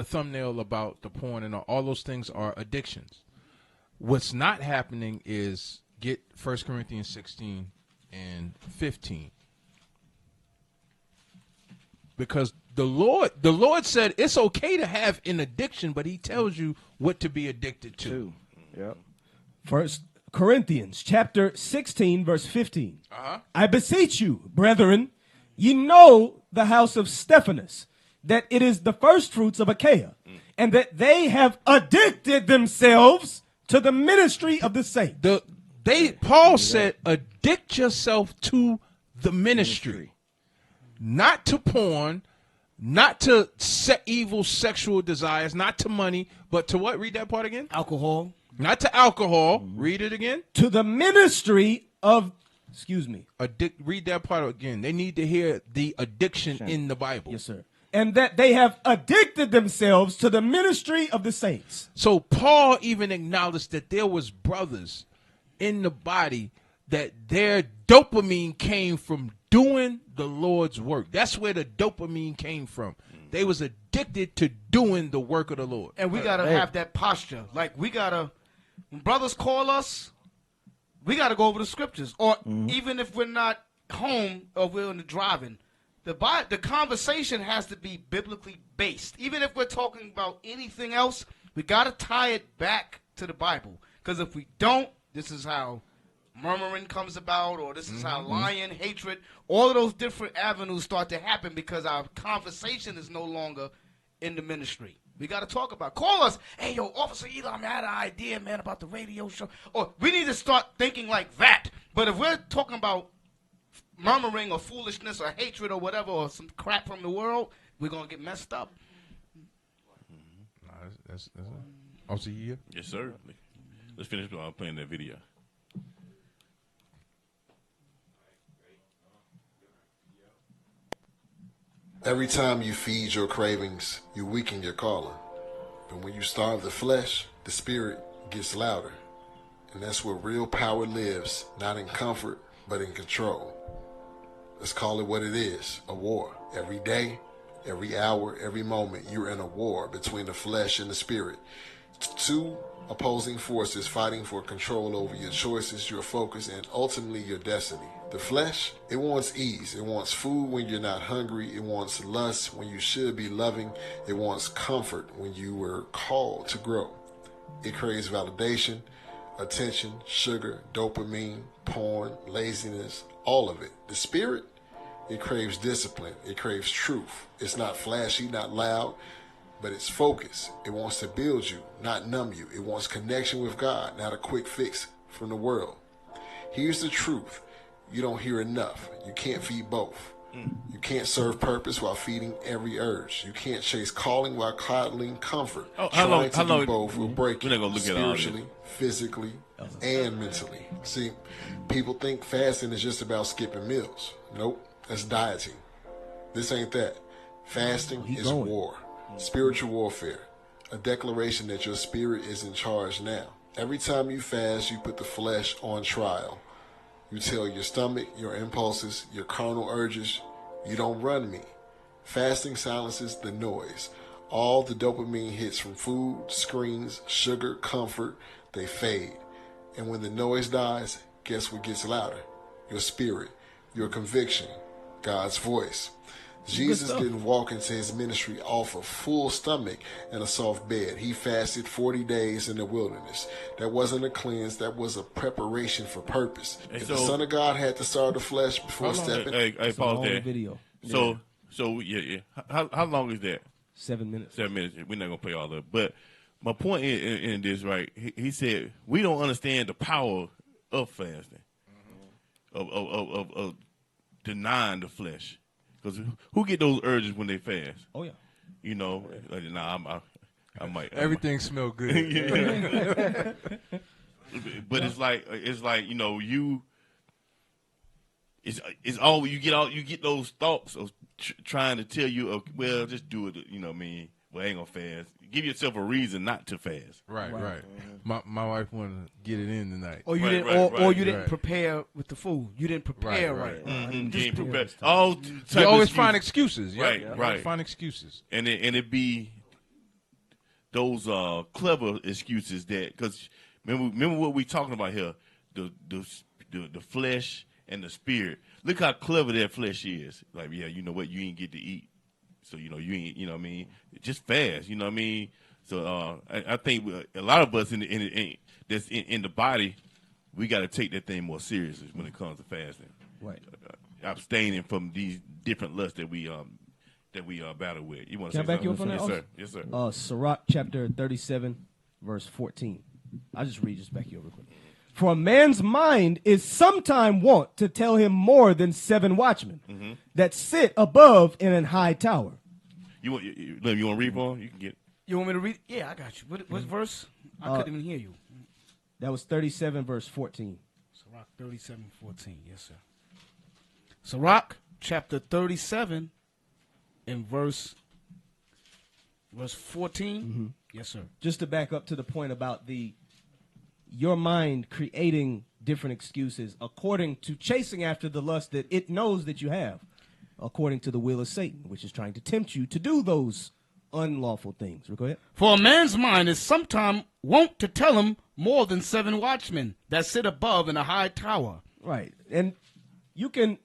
thumbnail about the porn and all those things are addictions. What's not happening is get 1 Corinthians 16 and 15. Because the Lord said it's okay to have an addiction, but he tells you what to be addicted to. Yep. 1 Corinthians chapter 16, verse 15. I beseech you, brethren, ye know the house of Stephanus, that it is the first fruits of Achaia, and that they have addicted themselves to the ministry of the saints. Paul said, addict yourself to the ministry. Not to porn, not to evil sexual desires, not to money, but to what? Read that part again. Alcohol. Not to alcohol. Read it again. To the ministry of, read that part again. They need to hear the addiction in the Bible. Yes, sir. And that they have addicted themselves to the ministry of the saints. So Paul even acknowledged that there was brothers in the body that their dopamine came from doing the Lord's work. That's where the dopamine came from. They was addicted to doing the work of the Lord. And we got to have that posture. Like, we got to, when brothers call us, we got to go over the scriptures. Or even if we're not home or we're in the driving, the conversation has to be biblically based. Even if we're talking about anything else, we got to tie it back to the Bible. Because if we don't, this is how murmuring comes about, or this is how lying, hatred, all of those different avenues start to happen because our conversation is no longer in the ministry. We got to talk about. Call us. Hey, yo, Officer Elam, I had an idea, man, about the radio show. Or we need to start thinking like that. But if we're talking about murmuring or foolishness or hatred or whatever, or some crap from the world, we're going to get messed up. That's Officer here? Yes, sir. Let's finish playing that video. Every time you feed your cravings, you weaken your calling. But when you starve the flesh, the spirit gets louder. And that's where real power lives, not in comfort, but in control. Let's call it what it is, a war. Every day, every hour, every moment, you're in a war between the flesh and the spirit. Two opposing forces fighting for control over your choices, your focus, and ultimately your destiny. The flesh, it wants ease. It wants food when you're not hungry. It wants lust when you should be loving. It wants comfort when you were called to grow. It craves validation, attention, sugar, dopamine, porn, laziness, all of it. The spirit, it craves discipline. It craves truth. It's not flashy, not loud, but it's focus. It wants to build you, not numb you. It wants connection with God, not a quick fix from the world. Here's the truth. You don't hear enough. You can't feed both. You can't serve purpose while feeding every urge. You can't chase calling while coddling comfort. Trying to do both will break you spiritually, physically, and mentally. See, people think fasting is just about skipping meals. Nope, that's dieting. This ain't that. Fasting is war, spiritual warfare, a declaration that your spirit is in charge now. Every time you fast, you put the flesh on trial. You tell your stomach, your impulses, your carnal urges, you don't run me. Fasting silences the noise. All the dopamine hits from food, screens, sugar, comfort, they fade. And when the noise dies, guess what gets louder? Your spirit, your conviction, God's voice. Jesus didn't walk into his ministry off a full stomach and a soft bed. He fasted 40 days in the wilderness. That wasn't a cleanse. That was a preparation for purpose. If the Son of God had to starve the flesh before stepping... Hey, pause there. Video. So, yeah. How long is that? 7 minutes. 7 minutes. We're not going to play all of it. But my point in this, right, he said, we don't understand the power of fasting, of denying the flesh. Because who get those urges when they fast? Oh, yeah. You know, like, I might. Everything smell good. But it's like you know, it's all you get those thoughts of trying to tell you, well, just do it. You know what I mean? Well, I ain't gonna fast. Give yourself a reason not to fast. Right. My wife wanted to get it in tonight. Or you didn't prepare with the food. You didn't prepare right. Mm-hmm. You didn't prepare. You always find excuses. Right. Find excuses. And it be those clever excuses that, because remember what we talking about here, the flesh and the spirit. Look how clever that flesh is. Like, yeah, you know what, you ain't get to eat. So, you know, you ain't, you know what I mean? Just fast, you know what I mean? So I think a lot of us that's in the body, we got to take that thing more seriously when it comes to fasting. Right. Abstaining from these different lusts that we battle with. You want to say something? Back you up on that? Yes, sir. Sirach chapter 37, verse 14. I'll just read this back you up real quick. For a man's mind is sometime wont to tell him more than 7 watchmen that sit above in an high tower. You want to read for him? You can get. You want me to read? Yeah, I got you. What verse? I couldn't even hear you. That was 37, verse 14. Sirach 37, 14. Yes, sir. Sirach chapter 37 and verse 14. Yes, sir. Just to back up to the point about your mind creating different excuses according to chasing after the lust that it knows that you have, according to the will of Satan, which is trying to tempt you to do those unlawful things. Go ahead. For a man's mind is sometime wont to tell him more than 7 watchmen that sit above in a high tower. Right. And you can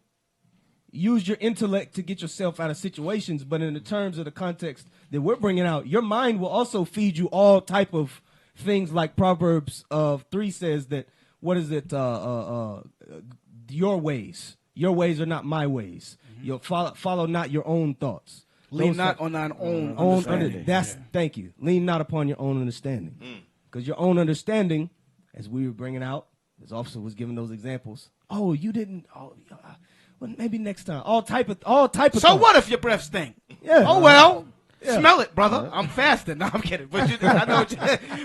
use your intellect to get yourself out of situations, but in the terms of the context that we're bringing out, your mind will also feed you all type of things, like Proverbs 3 says that, what is it, your ways are not my ways. You'll follow not your own thoughts. Lean not on thine own understanding. Thank you. Lean not upon your own understanding. Because your own understanding, as we were bringing out, as officer was giving those examples. Oh, you didn't. Oh, well, maybe next time. All type of. So thoughts. what if your breath stink? Yeah. Oh well. Yeah. Smell it, brother. I'm fasting. No, I'm kidding. But I know what you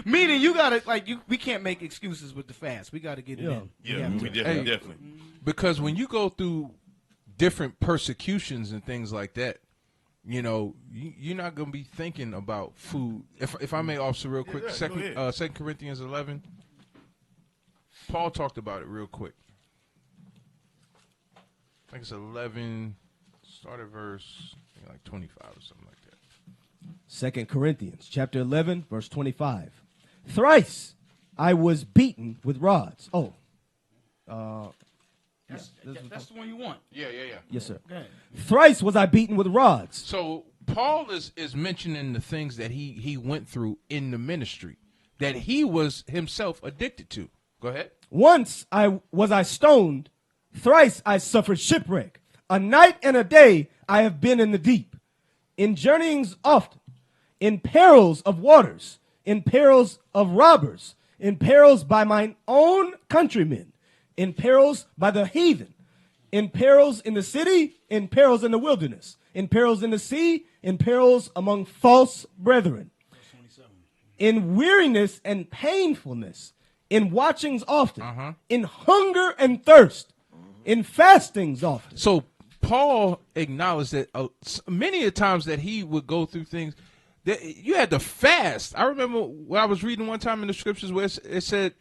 meaning you gotta we can't make excuses with the fast. We gotta get it in. Yeah, we definitely. Because when you go through different persecutions and things like that, you know, you're not going to be thinking about food. If I may, officer, real quick, 2 Corinthians 11, Paul talked about it real quick. I think it's 11, start at verse like 25 or something like that. 2 Corinthians chapter 11, verse 25. Thrice I was beaten with rods. That's the one you want. Yeah. Yes, sir. Thrice was I beaten with rods. So Paul is mentioning the things that he went through in the ministry that he was himself addicted to. Go ahead. Once I stoned. Thrice I suffered shipwreck. A night and a day I have been in the deep. In journeyings often. In perils of waters. In perils of robbers. In perils by mine own countrymen. In perils by the heathen, in perils in the city, in perils in the wilderness, in perils in the sea, in perils among false brethren, in weariness and painfulness, in watchings often, in hunger and thirst, in fastings often. So Paul acknowledged that many of the times that he would go through things, that you had to fast. I remember when I was reading one time in the scriptures where it said,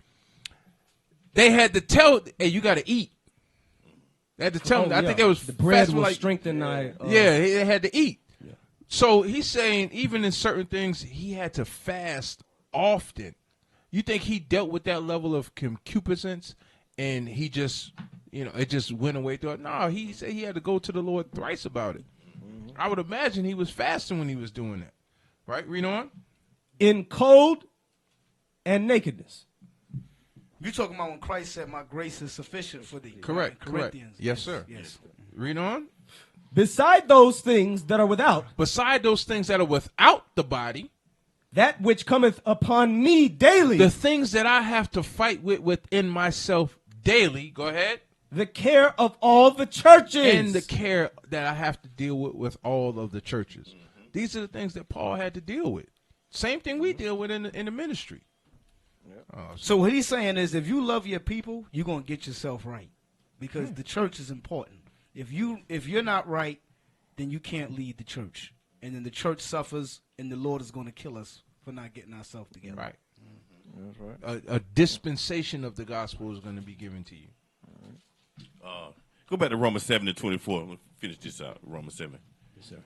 they had to tell, hey, you got to eat. They had to tell them. I think it was the bread will strengthen thy. They had to eat. Yeah. So he's saying even in certain things, he had to fast often. You think he dealt with that level of concupiscence and he just, it just went away through it? No, he said he had to go to the Lord thrice about it. I would imagine he was fasting when he was doing that. Right? Read on. In cold and nakedness. You're talking about when Christ said, my grace is sufficient for thee. Correct. Corinthians. Yes, sir. Yes. Read on. Beside those things that are without. Beside those things that are without the body. That which cometh upon me daily. The things that I have to fight with within myself daily. Go ahead. The care of all the churches. And the care that I have to deal with all of the churches. These are the things that Paul had to deal with. Same thing we deal with in the ministry. So what he's saying is, if you love your people, you're going to get yourself right, because the church is important. If you're not right, then you can't lead the church, and then the church suffers, and the Lord is going to kill us for not getting ourselves together. Right. That's right. A dispensation of the gospel is going to be given to you. Go back to Romans 7:24. We'll finish this out. Romans 7. Yes, sir.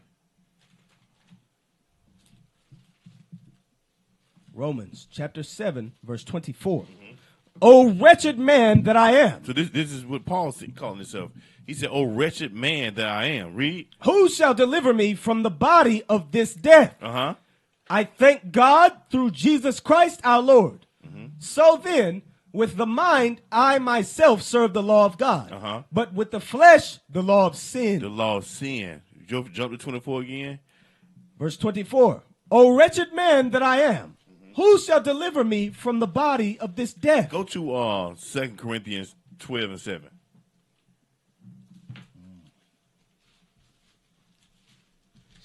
Romans chapter 7, verse 24. O wretched man that I am. So this is what Paul's calling himself. He said, O wretched man that I am. Read. Who shall deliver me from the body of this death? I thank God through Jesus Christ our Lord. So then, with the mind, I myself serve the law of God. But with the flesh, the law of sin. The law of sin. Jump to 24 again. Verse 24. O wretched man that I am. Who shall deliver me from the body of this death? Go to 2 Corinthians 12 and 7.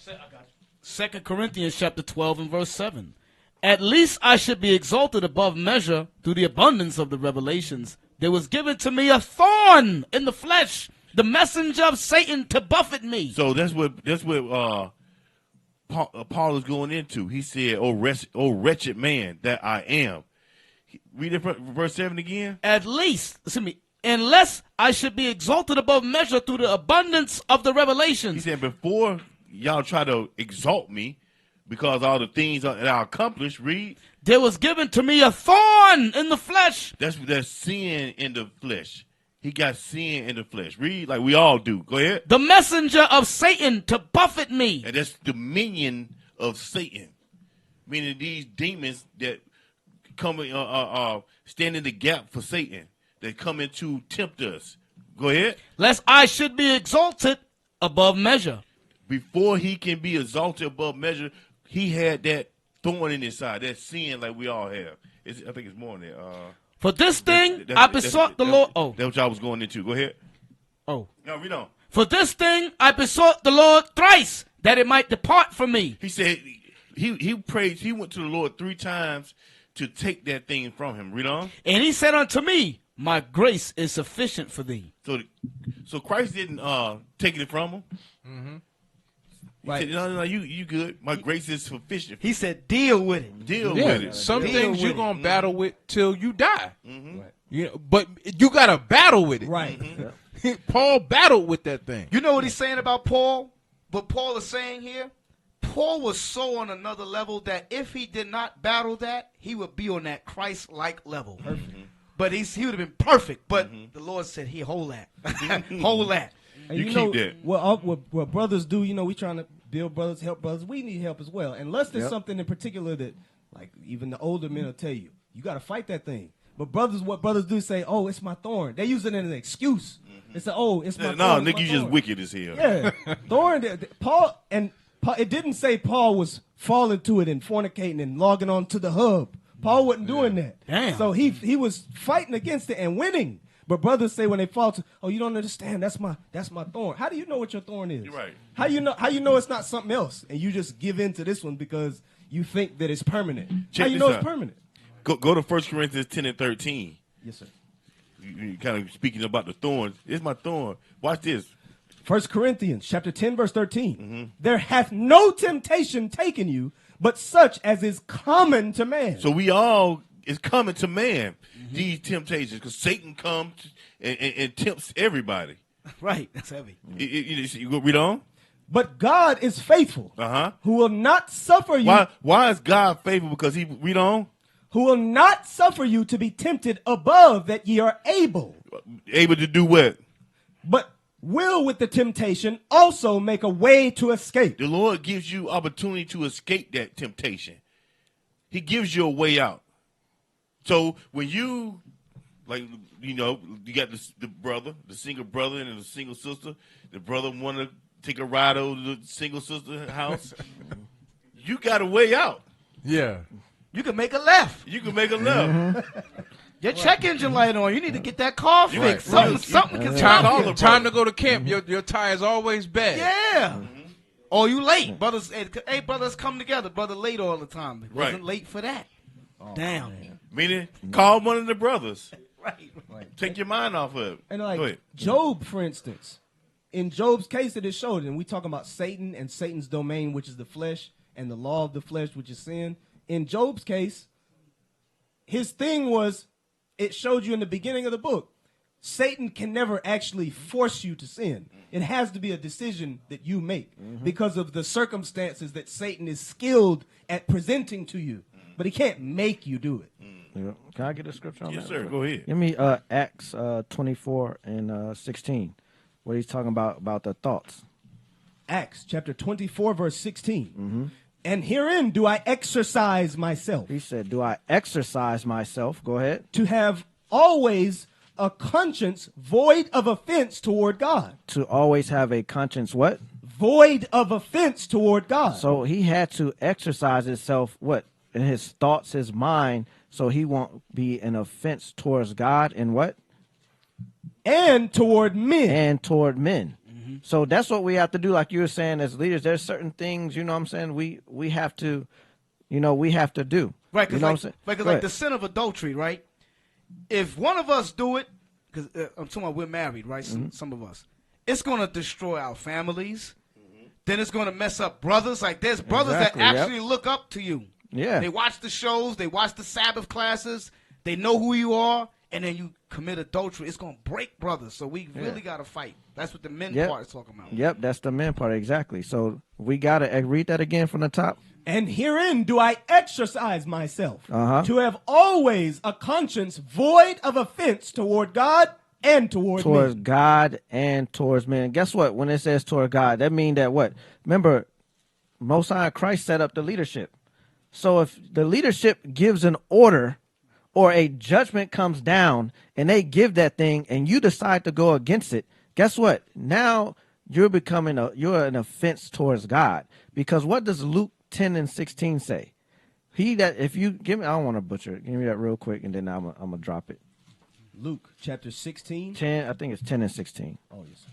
I got you. 2 Corinthians chapter 12 and verse 7. At least I should be exalted above measure through the abundance of the revelations. There was given to me a thorn in the flesh, the messenger of Satan to buffet me. So that's what Paul is going into. He said, "Oh wretched man that I am." Read it from verse 7 again. At least, listen to me, unless I should be exalted above measure through the abundance of the revelations. He said, before y'all try to exalt me because all the things that I accomplished, read. There was given to me a thorn in the flesh. That's sin in the flesh. He got sin in the flesh. Read like we all do. Go ahead. The messenger of Satan to buffet me. And that's the minion of Satan. Meaning these demons that come stand in the gap for Satan. That come in to tempt us. Go ahead. Lest I should be exalted above measure. Before he can be exalted above measure, he had that thorn in his side, that sin like we all have. I think it's more than that. For this thing, I besought the Lord. Oh, that's what I was going into. Go ahead. Oh. No, read on. For this thing, I besought the Lord thrice, that it might depart from me. He said he prayed. He went to the Lord 3 times to take that thing from him. Read on. And he said unto me, my grace is sufficient for thee. So Christ didn't take it from him. Mm-hmm. Right. Said, no, you good. My grace is sufficient. He said, deal with it. Deal with it. Some things you're going to battle with till you die. Mm-hmm. Right. You know, but you got to battle with it. Right. Mm-hmm. Paul battled with that thing. You know what he's saying about Paul? What Paul is saying here? Paul was so on another level that if he did not battle that, he would be on that Christ-like level. Perfect. Mm-hmm. But he would have been perfect. But the Lord said, hold that. Hold that. And you keep that. What brothers do, we trying to build brothers, help brothers. We need help as well. Unless there's something in particular that, like, even the older men will tell you, you got to fight that thing. But what brothers do say, oh, it's my thorn. They use it as an excuse. They say, oh, it's my thorn. No, nigga, you just wicked as hell. Yeah. Thorn, Paul, it didn't say Paul was falling to it and fornicating and logging on to the hub. Paul wasn't doing that. Damn. So he was fighting against it and winning. But brothers say when they fall to, oh, you don't understand. That's my thorn. How do you know what your thorn is? You're right. How you know it's not something else, and you just give in to this one because you think that it's permanent? How you know it's permanent? Go to 1 Corinthians 10 and 13. Yes, sir. You kind of speaking about the thorns. It's my thorn. Watch this. 1 Corinthians chapter 10, verse 13. Mm-hmm. There hath no temptation taken you, but such as is common to man. So we all is coming to man, these temptations, because Satan comes and tempts everybody. Right, that's heavy. You go read on? But God is faithful, who will not suffer you. Why is God faithful? Because he, read on? Who will not suffer you to be tempted above that ye are able. Able to do what? But will with the temptation also make a way to escape. The Lord gives you opportunity to escape that temptation. He gives you a way out. So when you, you got the brother, the single brother and the single sister. The brother want to take a ride over to the single sister's house. You got a way out. Yeah. You can make a left. You can make a left. Your check engine light on. You need to get that car fixed. Right. Something can stop you. Time to go to camp. Your tire's always bad. Yeah. Or you late. Brothers, hey, brothers come together. Brother late all the time. He wasn't late for that. Oh, damn. Man. Meaning, call one of the brothers. Right. Take your mind off of it. And like Job, for instance, in Job's case it is showed, and we talking about Satan and Satan's domain, which is the flesh, and the law of the flesh, which is sin. In Job's case, his thing was, it showed you in the beginning of the book, Satan can never actually force you to sin. It has to be a decision that you make because of the circumstances that Satan is skilled at presenting to you. But he can't make you do it. Yeah. Can I get a scripture on that? Yes, sir. Go ahead. Give me Acts 24 and 16, where he's talking about the thoughts. Acts chapter 24, verse 16. Mm-hmm. And herein do I exercise myself. He said, do I exercise myself? Go ahead. To have always a conscience void of offense toward God. To always have a conscience what? Void of offense toward God. So he had to exercise himself, what? In his thoughts, his mind, so he won't be an offense towards God and what? And toward men. And toward men. Mm-hmm. So that's what we have to do, like you were saying, as leaders. There's certain things, you know what I'm saying, we have to, we have to do. Right, because like the sin of adultery, right? If one of us do it, because I'm talking about we're married, right? Some of us. It's going to destroy our families. Then it's going to mess up brothers. Like there's brothers that actually look up to you. Yeah. They watch the shows. They watch the Sabbath classes. they know who you are, and then you commit adultery. It's gonna break brothers. So we really gotta fight. That's what the men part is talking about. Yep, that's the men part exactly. So we gotta read that again from the top. And herein do I exercise myself Uh-huh. to have always a conscience void of offense toward God and towards men. God and towards men. Guess what? When it says toward God, that means that what? Remember, Most High Christ set up the leadership. So if the leadership gives an order or a judgment comes down and they give that thing and you decide to go against it, guess what? Now you're you're an offense towards God. Because what does Luke 10:16 say? He that if you give me, I don't want to butcher it. Give me that real quick and then I'm gonna drop it. Luke chapter 16. 10, I think it's 10:16. Oh, yes, sir.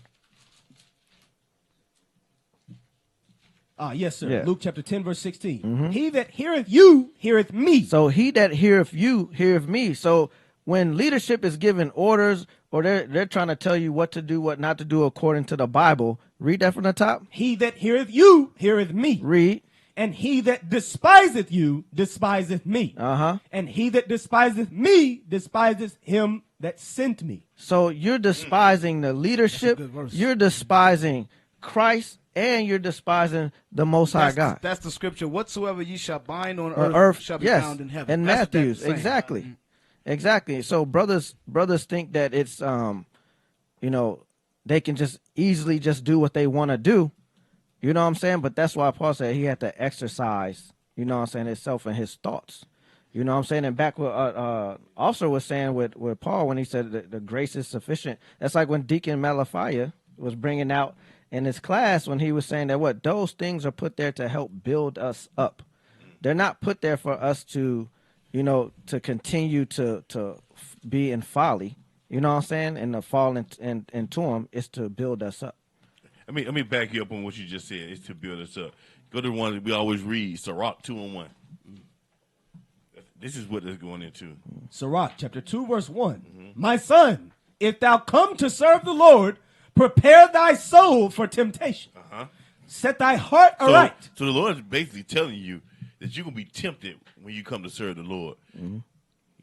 Yes, sir. Yeah. Luke chapter 10, verse 16. Mhm. He that heareth you, heareth me. So he that heareth you, heareth me. So when leadership is giving orders or they're trying to tell you what to do, what not to do according to the Bible, read that from the top. He that heareth you, heareth me. Read. And he that despiseth you, despiseth me. Uh-huh. And he that despiseth me, despiseth him that sent me. So you're despising the leadership, you're despising Christ, and you're despising the Most High God. That's the scripture. Whatsoever ye shall bind on Earth earth shall be yes, bound in heaven. And That's what Matthews, that's saying. exactly. Exactly. So brothers think that it's they can just easily just do what they want to do. You know what I'm saying? But that's why Paul said he had to exercise, you know what I'm saying, himself and his thoughts. You know what I'm saying? And back what Officer was saying with Paul when he said that the grace is sufficient. That's like when Deacon Malachiah was bringing out in his class when he was saying that what those things are put there to help build us up. They're not put there for us to, to continue to be in folly. You know what I'm saying? And to fall into them is to build us up. Let me back you up on what you just said. It's to build us up. Go to the one that we always read, Sirach 2:1. This is what it's going into. Sirach chapter 2, verse 1. My son, if thou come to serve the Lord, prepare thy soul for temptation. Set thy heart aright. So the Lord is basically telling you that you're going to be tempted when you come to serve the Lord.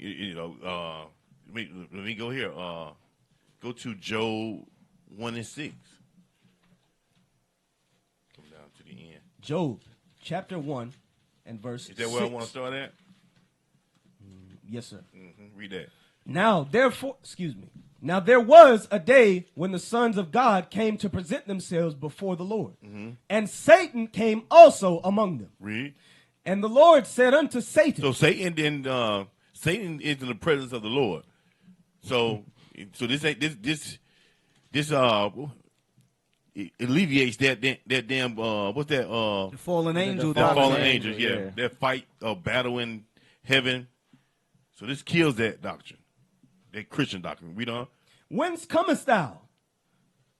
Let me go here. Go to Job 1:6. Come down to the end. Job chapter 1 and verse 6. Is that where I want to start at? Yes, sir. Read that. Now, there was a day when the sons of God came to present themselves before the Lord. And Satan came also among them. Read. And the Lord said unto Satan. So Satan is in the presence of the Lord. So this it alleviates that damn what's that the fallen angel. The fallen angels, yeah. That fight battle in heaven. So this kills that doctrine, that Christian doctrine. Read on. Whence comest thou?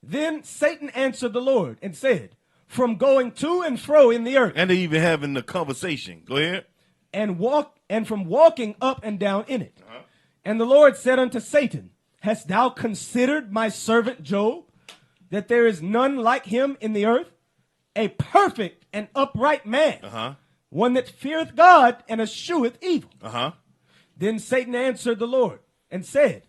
Then Satan answered the Lord and said, from going to and fro in the earth. And they even having the conversation. Go ahead. And from walking up and down in it. And the Lord said unto Satan, hast thou considered my servant Job, that there is none like him in the earth, a perfect and upright man, one that feareth God and escheweth evil? Then Satan answered the Lord and said,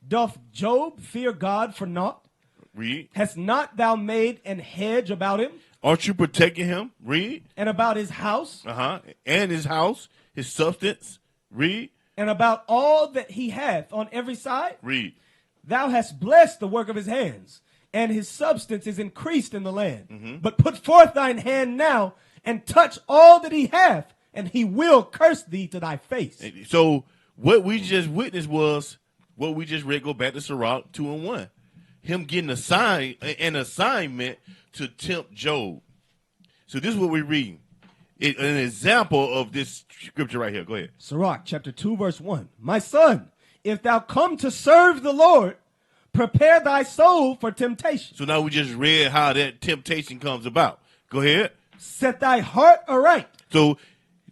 doth Job fear God for naught? Read. Hast not thou made an hedge about him? Aren't you protecting him? Read. And about his house? And his house, his substance. Read. And about all that he hath on every side? Read. Thou hast blessed the work of his hands, and his substance is increased in the land. But put forth thine hand now, and touch all that he hath, and he will curse thee to thy face. So what we just witnessed was what we just read. Go back to Sirach 2:1. Him getting an assignment to tempt Job. So this is what we read. An example of this scripture right here. Go ahead. Sirach chapter 2 verse 1. My son, if thou come to serve the Lord, prepare thy soul for temptation. So now we just read how that temptation comes about. Go ahead. Set thy heart aright. So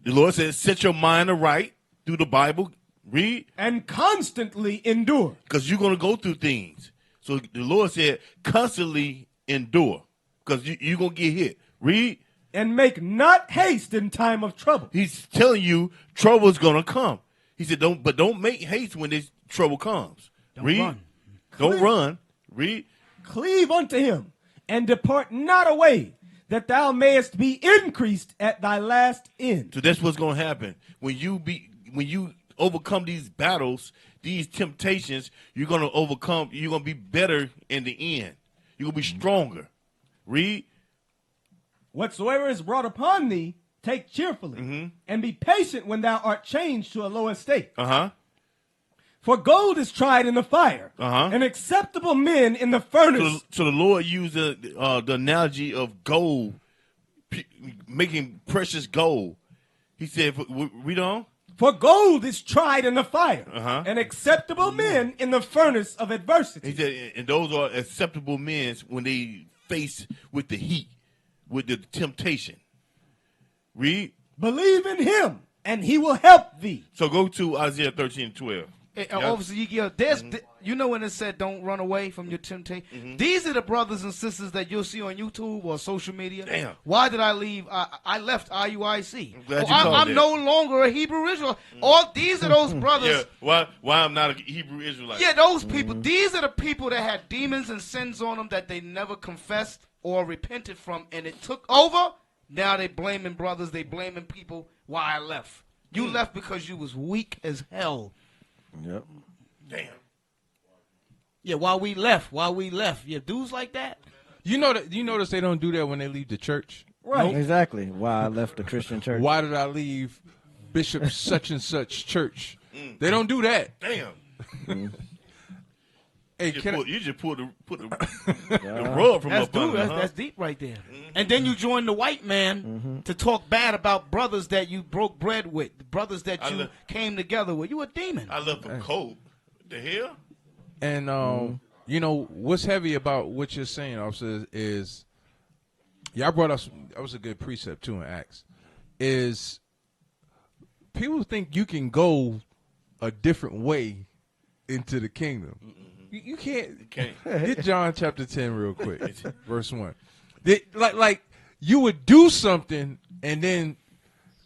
the Lord says, set your mind aright through the Bible. Read. And constantly endure. Because you're going to go through things. So the Lord said, constantly endure. Because you're going to get hit. Read. And make not haste in time of trouble. He's telling you trouble is going to come. He said, don't make haste when this trouble comes. Read. Run. Don't run. Read. Cleave unto him, and depart not away, that thou mayest be increased at thy last end. So that's what's going to happen. When you overcome these battles, these temptations, you're going to overcome, you're going to be better in the end. You're going to be stronger. Read. Whatsoever is brought upon thee, take cheerfully, and be patient when thou art changed to a low estate. For gold is tried in the fire, and acceptable men in the furnace. So the Lord used the analogy of gold, making precious gold. He said, read on. For gold is tried in the fire, and acceptable men in the furnace of adversity. He said, and those are acceptable men when they face with the heat, with the temptation. Read. Believe in him, and he will help thee. So go to Isaiah 13:12. Obviously, you know when it said don't run away from your temptation? These are the brothers and sisters that you'll see on YouTube or social media. Damn. Why did I leave? I left IUIC. I'm no longer a Hebrew Israelite. These are those brothers. Yeah. Why I'm not a Hebrew Israelite? Yeah, those people. These are the people that had demons and sins on them that they never confessed or repented from, and it took over. Now they blaming brothers. They blaming people why I left. You left because you was weak as hell. Yep. Damn. Yeah, while we left. Yeah, dudes like that. You notice they don't do that when they leave the church. Right. Nope. Exactly. Why I left the Christian church. Why did I leave Bishop such and such church? They don't do that. Damn. Hey, you just put the rug from That's up under. That's deep right there. And then you join the white man to talk bad about brothers that you broke bread with, brothers that you came together with. You a demon. I left them cold. What the hell? And you know what's heavy about what you're saying, officer, is y'all brought us. That was a good precept too in Acts. Is people think you can go a different way into the kingdom. You can't. Get John chapter 10 real quick, verse 1. Like you would do something and then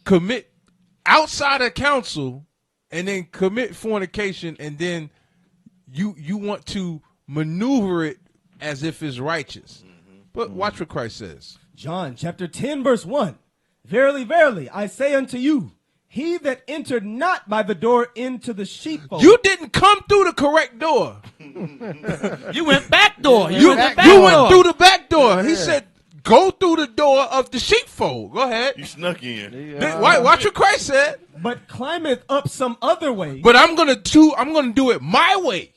commit outside of counsel and then commit fornication and then you want to maneuver it as if it's righteous. But watch what Christ says. John chapter 10 verse 1. Verily, verily, I say unto you, he that entered not by the door into the sheepfold. You didn't come through the correct door. You went back door. You went through the back door. He said, go through the door of the sheepfold. Go ahead. You snuck in. Watch what Christ said. But climbeth up some other way. But I'm gonna do it my way.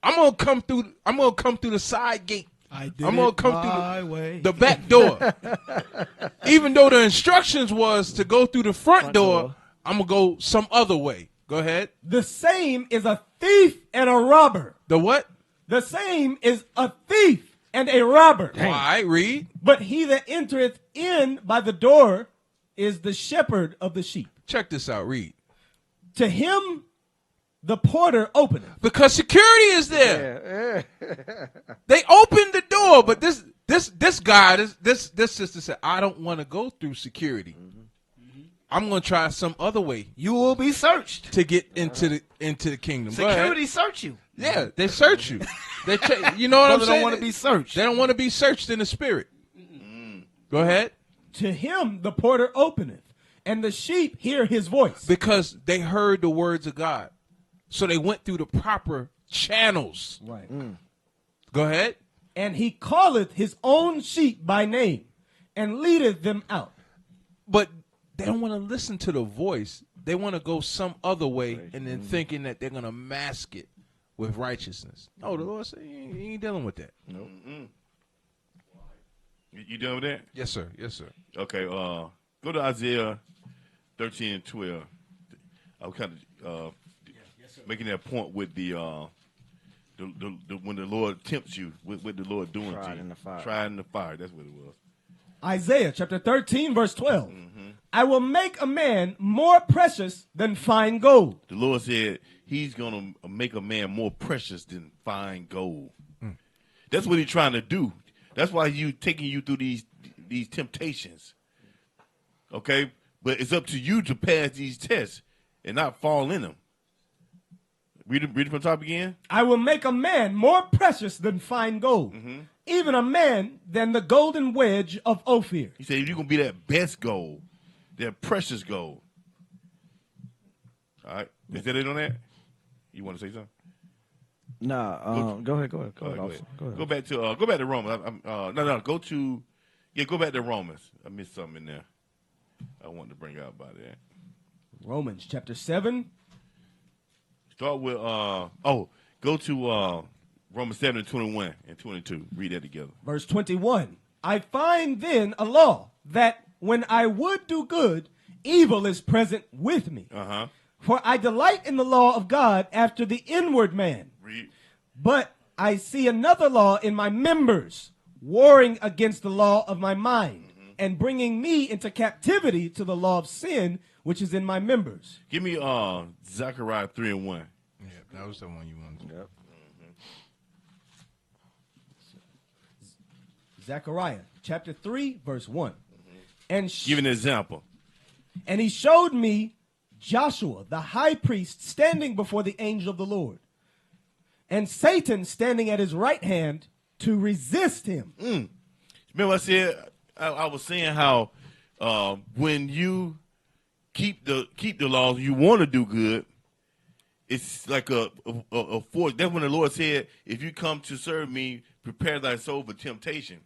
I'm gonna come through the side gate. I'm gonna come through the back door. Even though the instructions was to go through the front door, I'm gonna go some other way. Go ahead. The same is a thief and a robber. The what? The same is a thief and a robber. Why? Read. But he that entereth in by the door is the shepherd of the sheep. Check this out. Read. To him the porter openeth. Because security is there. They opened the door, but this guy, this sister said, I don't want to go through security. I'm gonna try some other way. You will be searched to get into the kingdom. Security search you. Yeah, they search you. You know what I'm saying? They don't want to be searched. They don't want to be searched in the spirit. Go ahead. To him the porter openeth, and the sheep hear his voice. Because they heard the words of God. So they went through the proper channels. Right. Go ahead. And he calleth his own sheep by name, and leadeth them out. But they don't want to listen to the voice. They want to go some other way and then thinking that they're going to mask it with righteousness. No, the Lord said, you ain't dealing with that. No. You done with that? Yes, sir. Yes, sir. Okay. Go to Isaiah 13 and 12. I was kind of making that point with the when the Lord tempts you, what the Lord doing to you. Tried in the fire. That's what it was. Isaiah chapter 13, verse 12. I will make a man more precious than fine gold. The Lord said he's going to make a man more precious than fine gold. That's what he's trying to do. That's why he's taking you through these temptations. Okay? But it's up to you to pass these tests and not fall in them. Read it from the top again. I will make a man more precious than fine gold, even a man than the golden wedge of Ophir. He said, you're going to be that best gold, that precious gold. All right. Is that it on that? You want to say something? Nah, go ahead. Go back to Romans. Go back to Romans. I missed something in there. I wanted to bring out about that. Romans chapter 7. Start with go to Romans 7 and 21 and 22. Read that together. Verse 21. I find then a law that when I would do good, evil is present with me. For I delight in the law of God after the inward man. Read. But I see another law in my members, warring against the law of my mind, and bringing me into captivity to the law of sin, which is in my members. Give me Zechariah 3 and 1. Yeah, that was the one you wanted. Yep. Zechariah chapter 3, verse 1. And give an example. And he showed me Joshua, the high priest, standing before the angel of the Lord, and Satan standing at his right hand to resist him. Remember I said, I was saying how when you keep the laws, you want to do good. It's like a force. That's when the Lord said, if you come to serve me, prepare thy soul for temptation.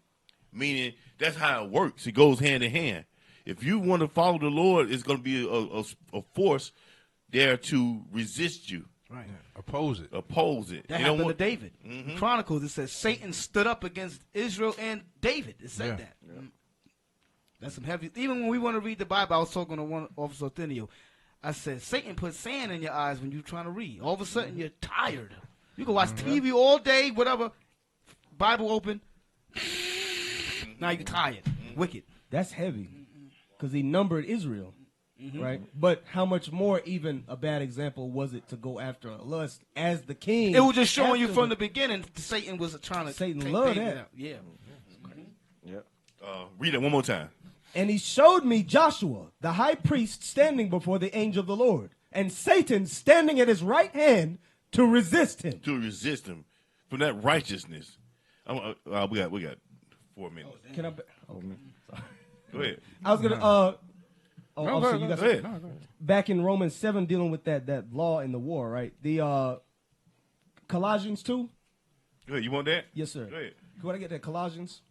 Meaning that's how it works. It goes hand in hand. If you want to follow the Lord, it's going to be a force there to resist you. Right. Oppose it. That happened to David. Chronicles, it says Satan stood up against Israel and David. It said that. Yeah. That's some heavy. Even when we want to read the Bible, I was talking to one officer, Thenio. I said, Satan put sand in your eyes when you're trying to read. All of a sudden, you're tired. You can watch TV all day, whatever. Bible open. Now you're tired. Wicked. That's heavy. Because he numbered Israel. Right? But how much more even a bad example was it to go after lust as the king? It was just showing you from the beginning Satan was trying to Satan loved that. Out. Yeah. Yep. Read it one more time. And he showed me Joshua, the high priest, standing before the angel of the Lord, and Satan standing at his right hand to resist him. From that righteousness. We got 4 minutes. Can I? Go ahead. I was gonna. Back in Romans 7, dealing with that law in the war, right? The Colossians 2. Go ahead. You want that? Yes, sir. Go ahead. Can I get that Colossians?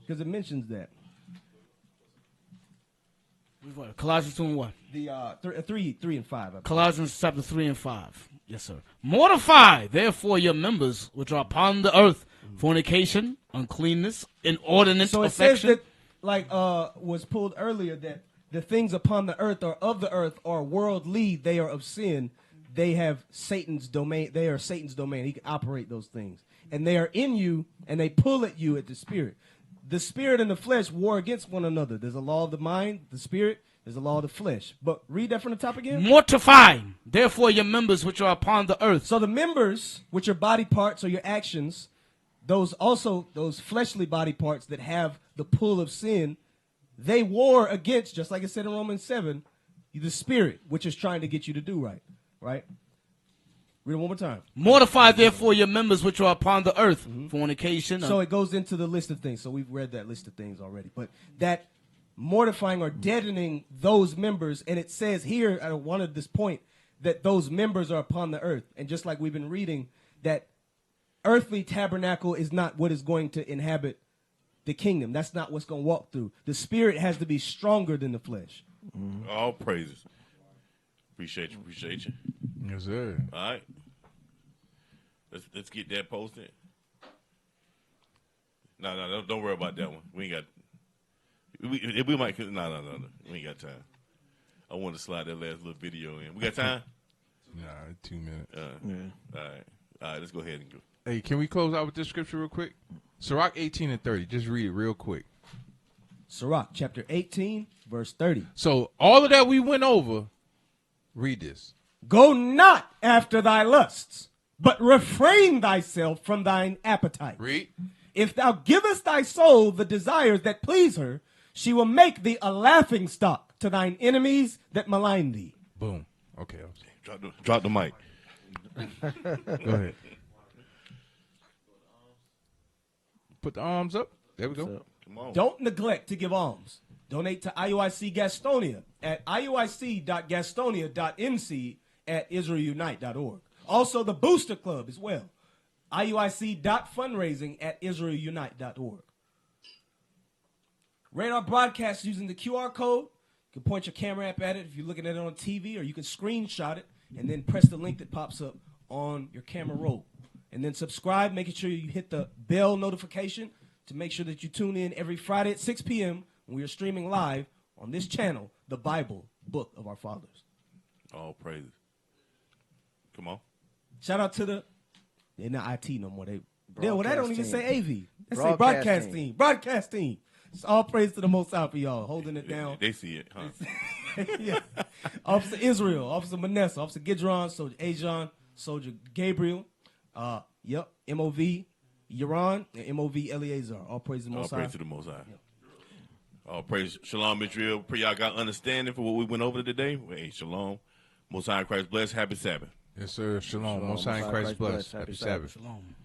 Because it mentions that. Colossians 2 and what? The 3 and 5. Colossians chapter 3 and 5. Yes, sir. Mortify, therefore, your members which are upon the earth, fornication, uncleanness, inordinate affection. So it says that, like was pulled earlier, that the things upon the earth are of the earth, are worldly, they are of sin. They have Satan's domain. They are Satan's domain. He can operate those things. And they are in you, and they pull at you at the spirit. The spirit and the flesh war against one another. There's a law of the mind, the spirit. There's a law of the flesh. But read that from the top again. Mortify, therefore, your members which are upon the earth. So the members, which are body parts or your actions, those fleshly body parts that have the pull of sin, they war against, just like it said in Romans 7, the spirit, which is trying to get you to do right. Right? Read it one more time. Mortify, therefore, your members which are upon the earth. Fornication. So it goes into the list of things. So we've read that list of things already. But that mortifying or deadening those members, and it says here, I wanted this point, that those members are upon the earth. And just like we've been reading, that earthly tabernacle is not what is going to inhabit the kingdom. That's not what's going to walk through. The spirit has to be stronger than the flesh. All praises. Appreciate you. Yes, sir. All right. Let's get that posted. No, don't worry about that one. We ain't got. We might. No. We ain't got time. I want to slide that last little video in. We got time? Nah, 2 minutes. All right. Let's go ahead and go. Hey, can we close out with this scripture real quick? Sirach 18 and 30. Just read it real quick. Sirach chapter 18, verse 30. So all of that we went over. Read this. Go not after thy lusts, but refrain thyself from thine appetite. Read. If thou givest thy soul the desires that please her, she will make thee a laughing stock to thine enemies that malign thee. Boom. Okay. Drop the mic. Go ahead. Put the arms up. There we go. Come on. Don't neglect to give alms. Donate to IUIC Gastonia at iuic.gastonia.nc@israelunite.org. Also, the Booster Club as well. IUIC.fundraising@israelunite.org. Radar broadcasts using the QR code. You can point your camera app at it if you're looking at it on TV, or you can screenshot it and then press the link that pops up on your camera roll. And then subscribe, making sure you hit the bell notification to make sure that you tune in every Friday at 6 p.m. when we are streaming live on this channel, the Bible, Book of Our Fathers. All praises. Come on. Shout out to they're not IT no more. They don't even say AV. They say Broadcast broadcast team. It's all praise to the Most High for y'all, holding it down. They see it, huh? Yeah. Officer Israel, Officer Manessa, Officer Gidron, Soldier Ajon, Soldier Gabriel, MOV Yaron, and MOV Eleazar. All praise to the Most High. All praise to the Most High. Yep. All praise. Shalom, Israel. Pray y'all got understanding for what we went over today. Hey, shalom. Most High in Christ bless. Happy Sabbath. Yes, sir. Shalom. Most High in Christ bless. Happy Sabbath. Shalom.